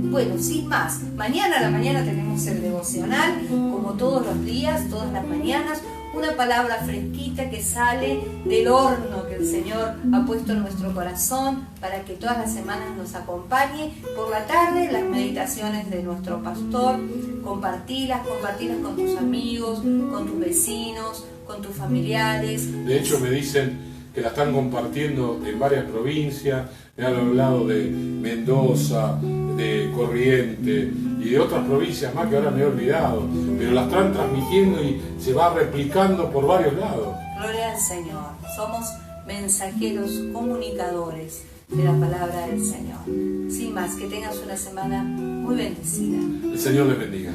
Bueno, sin más, mañana a la mañana tenemos el devocional, como todos los días, todas las mañanas, una palabra fresquita que sale del horno que el Señor ha puesto en nuestro corazón para que todas las semanas nos acompañe. Por la tarde, las meditaciones de nuestro pastor, compartilas con tus amigos, con tus vecinos, con tus familiares. De hecho, me dicen que la están compartiendo en varias provincias. Me han hablado de Mendoza, de Corrientes y de otras provincias más que ahora me he olvidado, pero la están transmitiendo y se va replicando por varios lados. Gloria al Señor. Somos mensajeros, comunicadores de la palabra del Señor. Sin más, que tengas una semana muy bendecida. El Señor les bendiga.